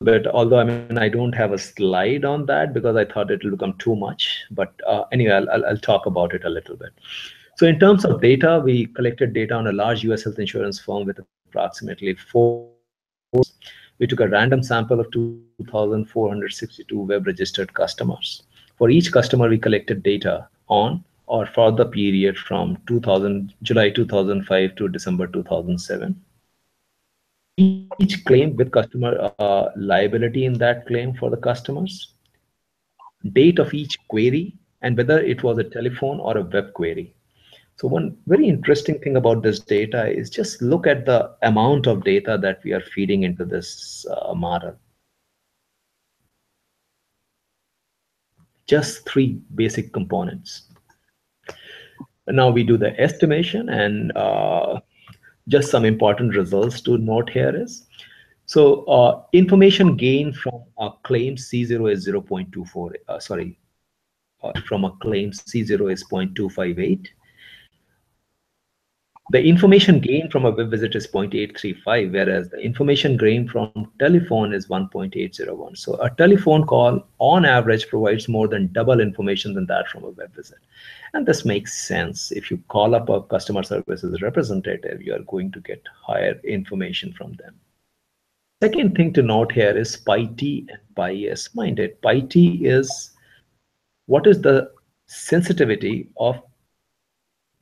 but although I don't have a slide on that because I thought it will become too much. But anyway, I'll talk about it a little bit. So in terms of data, we collected data on a large US health insurance firm with approximately 4. We took a random sample of 2,462 web registered customers. For each customer, we collected data on or for the period from July 2005 to December 2007. Each claim with customer liability in that claim for the customers, date of each query, and whether it was a telephone or a web query. So one very interesting thing about this data is just look at the amount of data that we are feeding into this model. Just 3 basic components. And now we do the estimation, and just some important results to note here is, so information gain from a claim C0 is 0.24, from a claim C0 is 0.258. The information gain from a web visit is 0.835, whereas the information gain from telephone is 1.801. So a telephone call on average provides more than double information than that from a web visit. And this makes sense. If you call up a customer services representative, you are going to get higher information from them. Second thing to note here is pi t and pi s. Mind it, pi t is what is the sensitivity of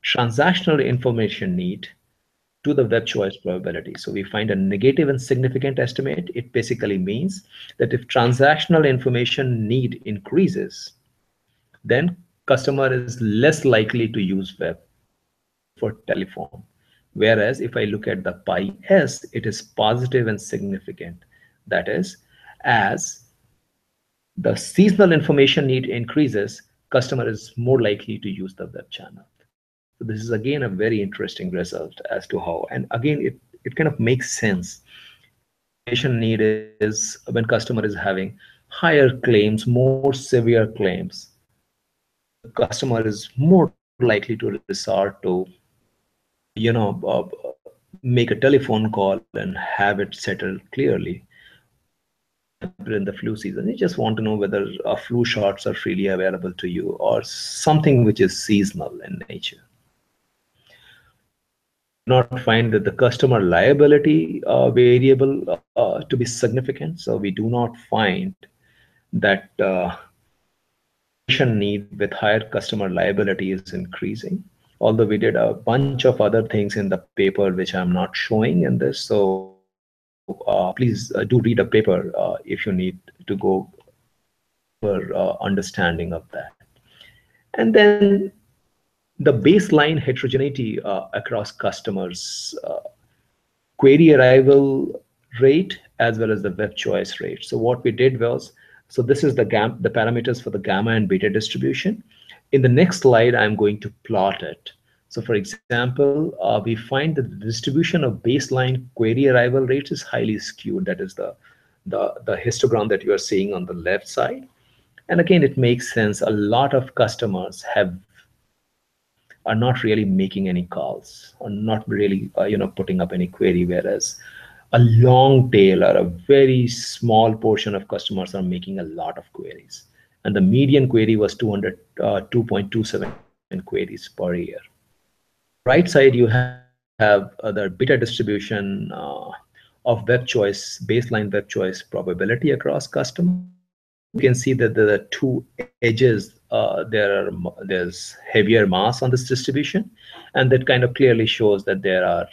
transactional information need to the web choice probability. So we find a negative and significant estimate. It basically means that if transactional information need increases, then customer is less likely to use web. for telephone. Whereas if I look at the pi s, it is positive and significant. That is, as the seasonal information need increases, customer is more likely to use the web channel. So this is again a very interesting result as to how, and again, it kind of makes sense. Information need is when customer is having higher claims, more severe claims, the customer is more likely to resort to, make a telephone call and have it settled clearly. Or for example, in the flu season, you just want to know whether flu shots are freely available to you or something which is seasonal in nature. We do not find that the customer liability variable to be significant. So we do not find that information need with higher customer liability is increasing. Although we did a bunch of other things in the paper which I'm not showing in this. So please do read a paper if you need to go deeper understanding of that. And then the baseline heterogeneity across customers, query arrival rate as well as the web choice rate. So what we did was, so this is the parameters for the gamma and beta distribution. In the next slide, I'm going to plot it. So for example, we find that the distribution of baseline query arrival rates is highly skewed. That is the histogram that you are seeing on the left side. And again, it makes sense. A lot of customers are not really making any calls, or not really putting up any query, whereas a long tail or a very small portion of customers are making a lot of queries. And the median query was 2.27 queries per year. On the right side, you have the beta distribution of web choice, baseline web choice probability across customers. And you can see that there are two edges. There's heavier mass on this distribution, and that kind of clearly shows that there are,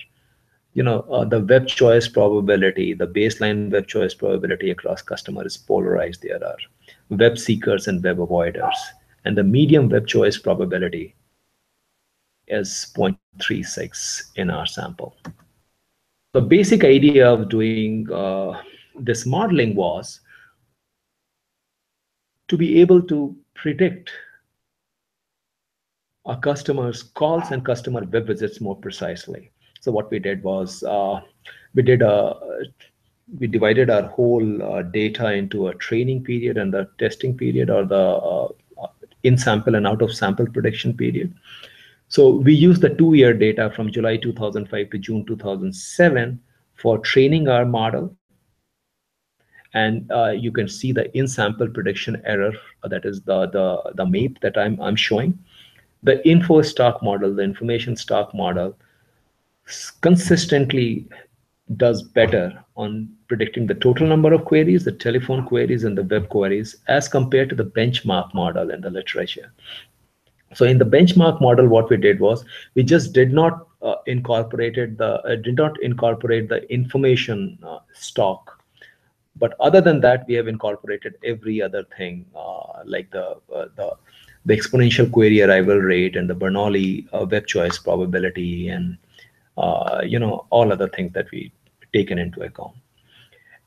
the web choice probability, the baseline web choice probability across customer is polarized. There are web seekers and web avoiders, and the medium web choice probability is 0.36 in our sample. The basic idea of doing this modeling was to be able to predict our customers' calls and customer web visits more precisely. So what we did was we divided our whole data into a training period and the testing period, or the in sample and out of sample prediction period. So we used the 2-year data from July 2005 to June 2007 for training our model. And you can see the in-sample prediction error, that is the MAPE that I'm showing. The info stock model, the information stock model, consistently does better on predicting the total number of queries, the telephone queries and the web queries, as compared to the benchmark model in the literature. So in the benchmark model, what we did was we just did not incorporate the information stock. But other than that, we have incorporated every other thing, like the exponential query arrival rate and the Bernoulli web choice probability, and all other things that we taken into account.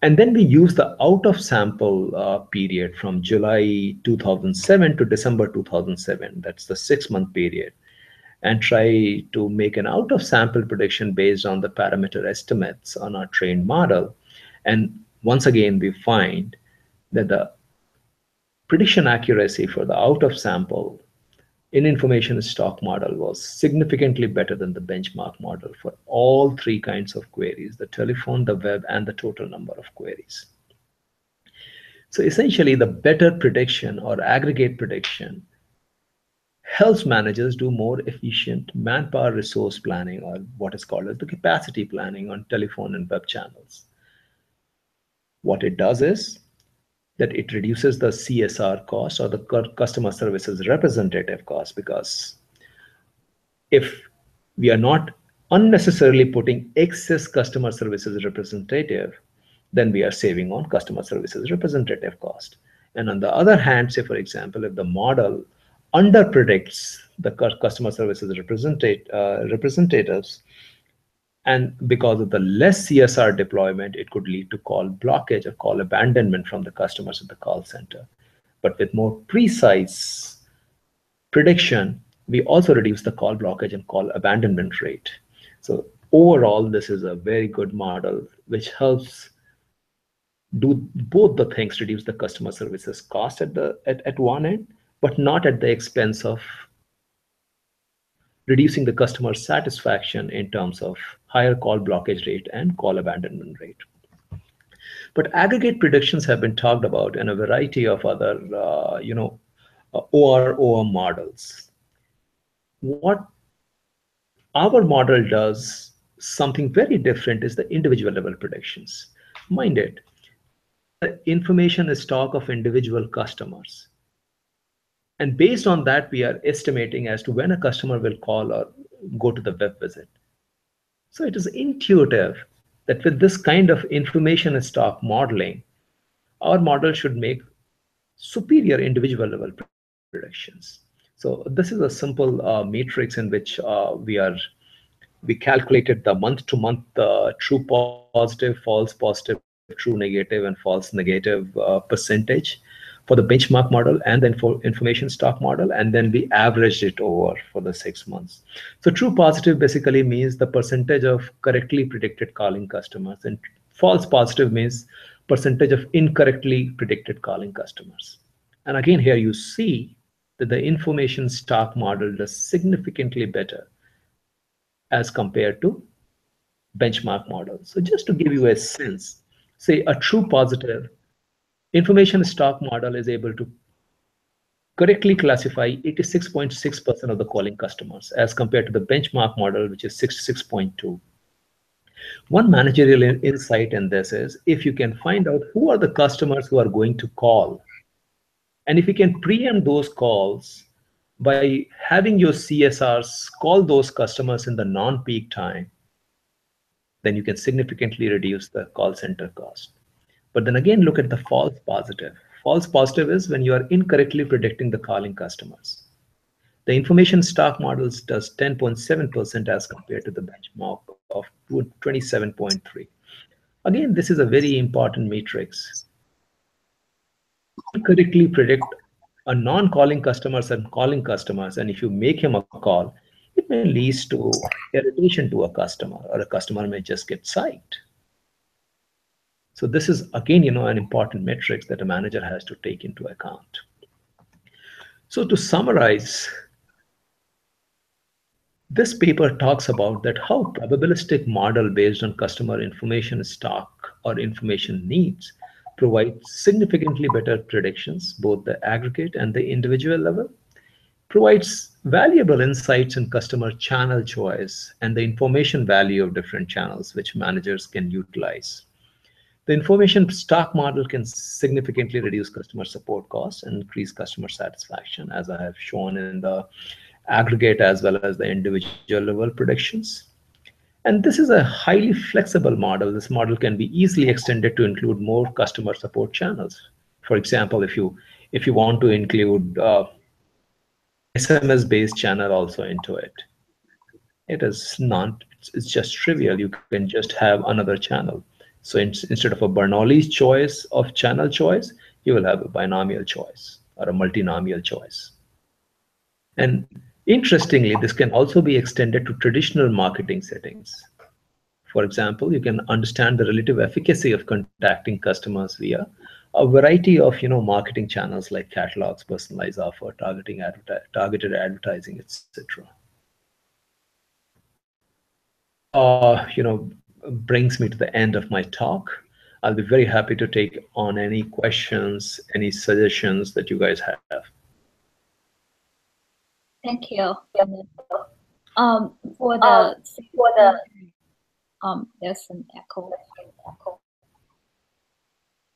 And then we use the out of sample period from July 2007 to December 2007. That's the 6-month period, and try to make an out of sample prediction based on the parameter estimates on our trained model. And once again, we find that the prediction accuracy for the out of sample in information stock model was significantly better than the benchmark model for all 3 kinds of queries: the telephone, the web, and the total number of queries. So essentially, the better prediction or aggregate prediction helps managers do more efficient manpower resource planning, or what is called as the capacity planning on telephone and web channels. What it does is that it reduces the CSR cost, or the customer services representative cost, because if we are not unnecessarily putting excess customer services representative, then we are saving on customer services representative cost. And on the other hand, say for example, if the model underpredicts the customer services representatives. And because of the less CSR deployment, it could lead to call blockage or call abandonment from the customers at the call center. But with more precise prediction, we also reduce the call blockage and call abandonment rate. So overall, this is a very good model which helps do both the things, reduce the customer services cost at one end, but not at the expense of reducing the customer satisfaction in terms of higher call blockage rate and call abandonment rate. But aggregate predictions have been talked about in a variety of other, OR models. What our model does something very different is the individual level predictions. Mind it, the information stock of individual customers. And based on that, we are estimating as to when a customer will call or go to the web visit. So it is intuitive that with this kind of information stock modeling, our model should make superior individual level predictions. So this is a simple matrix in which we calculated the month-to-month true positive, false positive, true negative, and false negative percentage for the benchmark model and then for information stock model, and then we averaged it over for the 6 months. So true positive basically means the percentage of correctly predicted calling customers, and false positive means percentage of incorrectly predicted calling customers. And again, here you see that the information stock model does significantly better as compared to benchmark model. So just to give you a sense, say a true positive information stock model is able to correctly classify 86.6% of the calling customers as compared to the benchmark model, which is 66.2. One managerial insight in this is if you can find out who are the customers who are going to call, and if you can preempt those calls by having your CSRs call those customers in the non-peak time, then you can significantly reduce the call center cost. But then again, look at the false positive. False positive is when you are incorrectly predicting the calling customers. The information stock models does 10.7% as compared to the benchmark of 27.3. Again, this is a very important matrix. Incorrectly predict a non-calling customers and calling customers, and if you make him a call, it may lead to irritation to a customer, or a customer may just get psyched. So this is again, an important metric that a manager has to take into account. So to summarize, this paper talks about that how probabilistic model based on customer information stock or information needs provides significantly better predictions, both the aggregate and the individual level, provides valuable insights in customer channel choice and the information value of different channels which managers can utilize. The information stock model can significantly reduce customer support costs and increase customer satisfaction, as I have shown in the aggregate as well as the individual level predictions. And this is a highly flexible model. This model can be easily extended to include more customer support channels. For example, if you want to include SMS-based channel also into it, it's just trivial. You can just have another channel. So instead of a Bernoulli's choice of channel choice, you will have a binomial choice or a multinomial choice. And interestingly, this can also be extended to traditional marketing settings. For example, you can understand the relative efficacy of contacting customers via a variety of marketing channels like catalogs, personalized offer, targeted advertising, etc. That brings me to the end of my talk. I'll be very happy to take on any questions, any suggestions that you guys have. Thank you. There's an echo.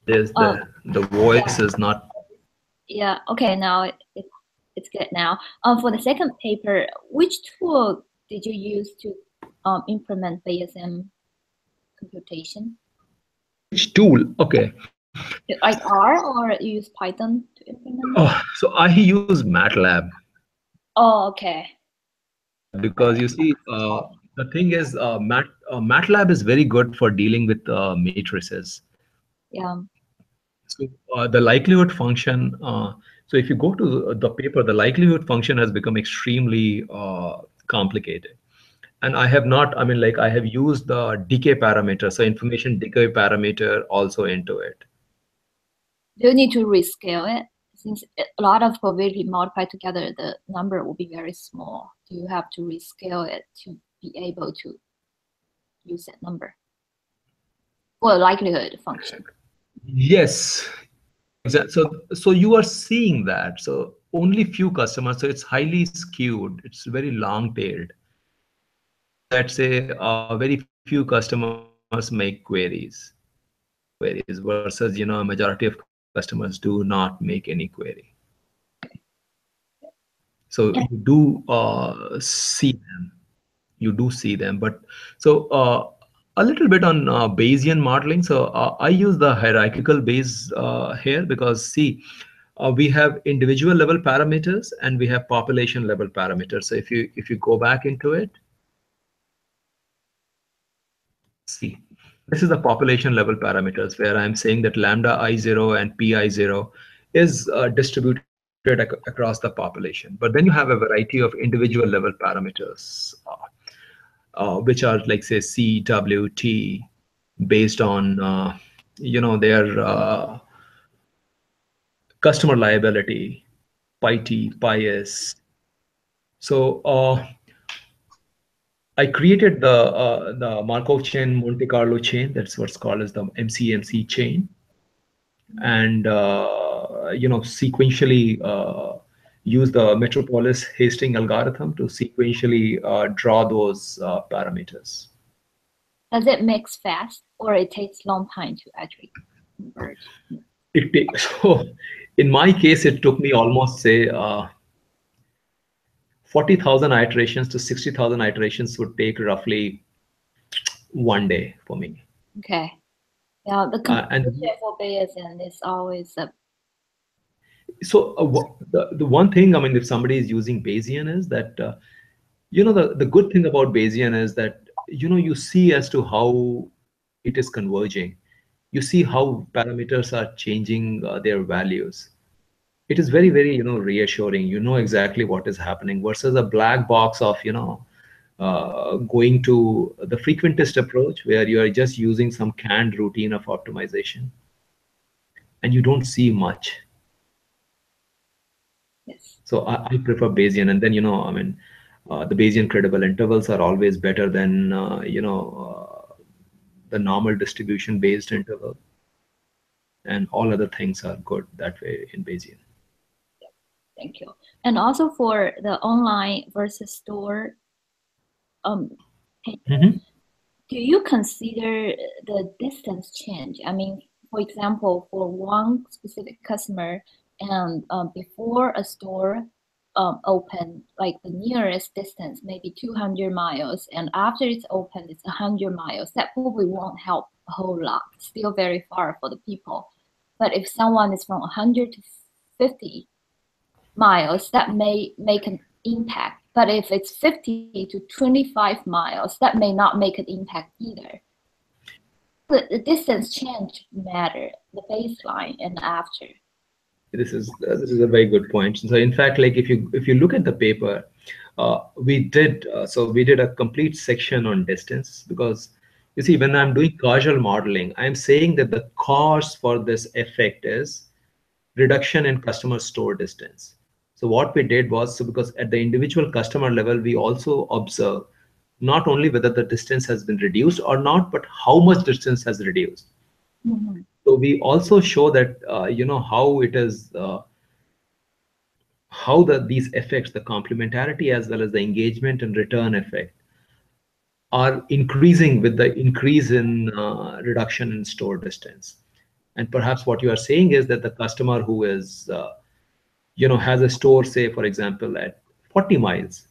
There's the voice is not. Yeah. Okay. Now it's good now. For the second paper, which tool did you use to implement BSM computation? Which tool? Okay. Like R, or you use Python to implement? Oh, so I use MATLAB. Oh, okay. Yeah, because you see, the thing is, MATLAB is very good for dealing with matrices. Yeah. So the likelihood function, so if you go to the paper, the likelihood function has become extremely complicated. And I have not, I mean, like I have used the decay parameter, so information decay parameter also into it. Do you need to rescale it? Since a lot of probability multiplied together, the number will be very small. Do you have to rescale it to be able to use that number for a likelihood function? Yes. So you are seeing that. So only few customers, so it's highly skewed. It's very long tailed. So let's say very few customers make queries, versus a majority of customers do not make any query. So you do see them, but so a little bit on Bayesian modeling. So I use the hierarchical Bayes here because see, we have individual level parameters and we have population level parameters. So if you go back into it, see, this is the population level parameters where I'm saying that lambda I0 and pi0 is distributed across the population. But then you have a variety of individual level parameters, which are like say C, W, T, based on their customer liability, pi T, pi S. So I created the Markov chain, Monte Carlo chain. That's what's called as the MCMC chain, and sequentially use the Metropolis hasting algorithm to sequentially draw those parameters. Does it mix fast or it takes long time to actually convert? It takes so in my case it took me almost say 40,000 iterations to 60,000 iterations would take roughly 1 day for me. Okay. Yeah, the And computation for Bayesian is always a so the one thing, I mean, if somebody is using Bayesian is that, the good thing about Bayesian is that, you see as to how it is converging. You see how parameters are changing their values. It is very, very, reassuring. You know exactly what is happening versus a black box of, going to the frequentist approach where you are just using some canned routine of optimization and you don't see much. yes. So I prefer Bayesian, and then I mean, the Bayesian credible intervals are always better than the normal distribution based interval, and all other things are good that way in Bayesian. Thank you. And also for the online versus store, um, Mhm. do you consider the distance change? I mean, for example, for one specific customer, and before a store open, like the nearest distance, maybe 200 miles, and after it's open, it's 100 miles. That probably won't help a whole lot. It's still very far for the people. But if someone is from 100 to 50 miles, that may make an impact. But if it's 50 to 25 miles, that may not make an impact either. The distance change matter, the baseline and after. This is a very good point. So in fact, like if you look at the paper, we did a complete section on distance because you see when I'm doing causal modeling, I'm saying that the cause for this effect is reduction in customer store distance. So what we did was, so because at the individual customer level, we also observe not only whether the distance has been reduced or not, but how much distance has reduced. Mm-hmm. So we also show that how it is how these effects, the complementarity as well as the engagement and return effect, are increasing with the increase in reduction in store distance. And perhaps what you are saying is that the customer who is has a store, say for example at 40 miles,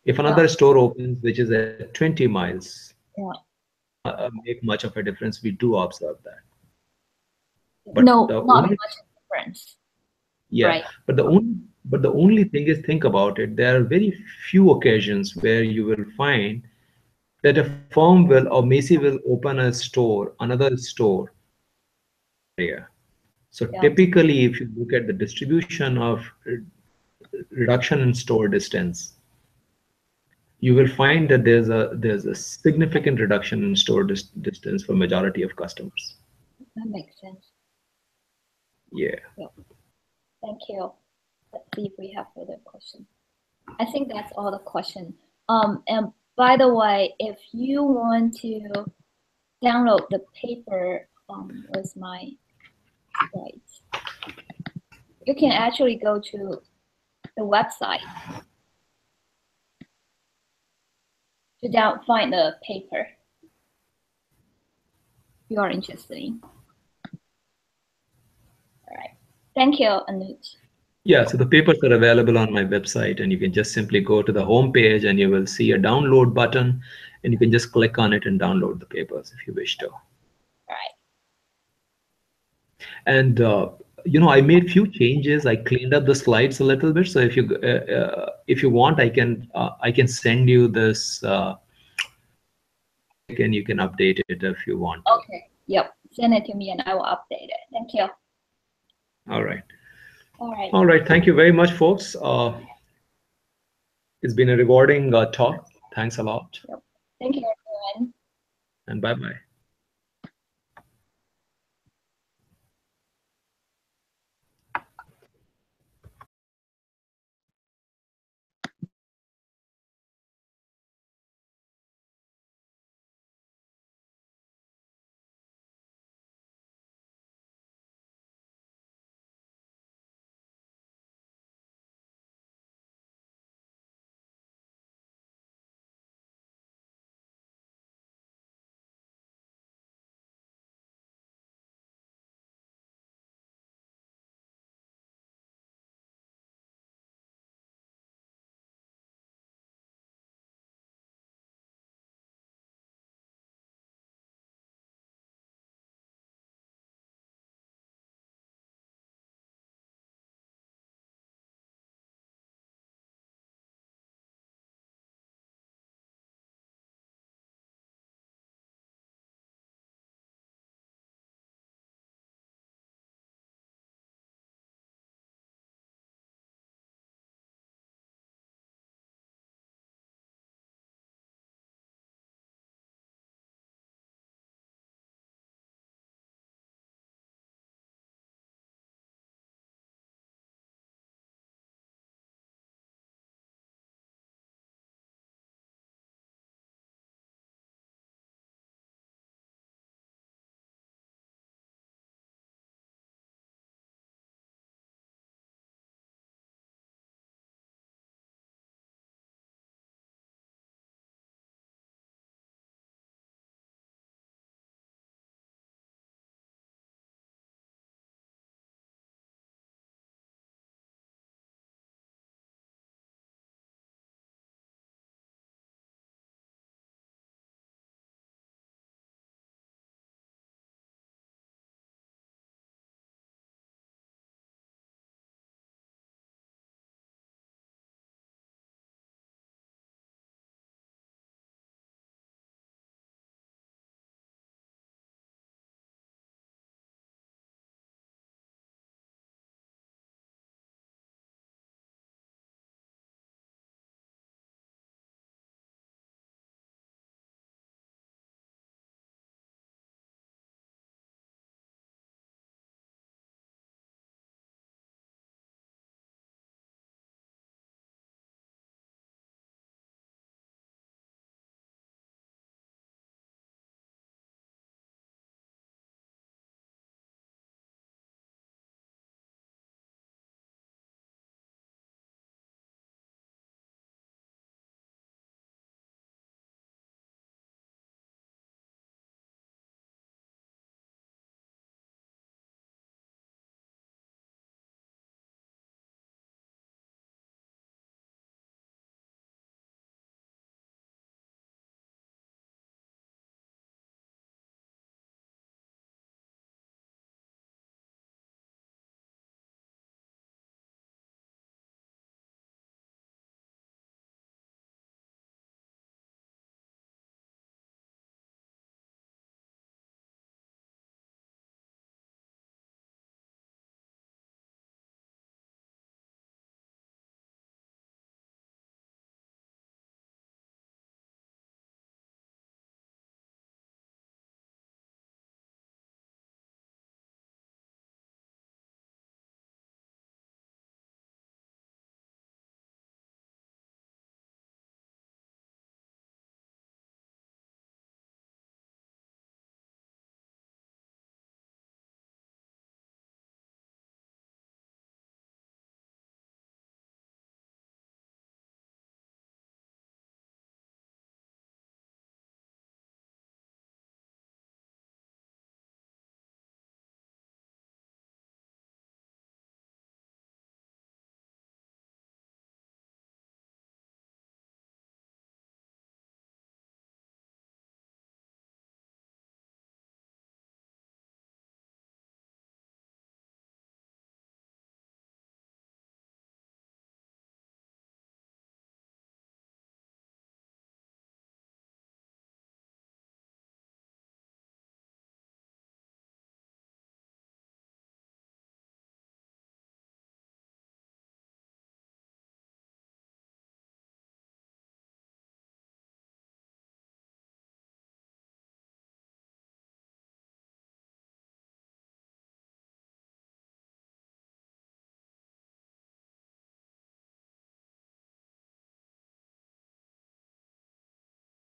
if Yeah, another store opens which is at 20 miles, yeah. make much of a difference. We do observe that, but No, the not only much difference. Yeah, Right. but the only thing is, think about it. There are very few occasions where you will find that a firm will or Macy will open a store, another store area. So Yeah. typically, if you look at the distribution of reduction in store distance, you will find that there's a significant reduction in store distance for majority of customers. That makes sense. Yeah. Yep. Thank you. Let's see if we have further questions. I think that's all the question. And by the way, if you want to download the paper with my slides, you can actually go to the website to find the paper you are interested in. All right. Thank you, Anuj. Yeah, so the papers are available on my website, and you can just simply go to the home page and you will see a download button, and you can just click on it and download the papers if you wish to. All right. And I made few changes. I cleaned up the slides a little bit. So if you want, I can send you this, and you can update it if you want to. Okay. Yep. Send it to me and I will update it. Thank you. All right. All right. All right. Thank you very much, folks. It's been a rewarding talk. Thanks a lot. Yep. Thank you, everyone. And bye bye.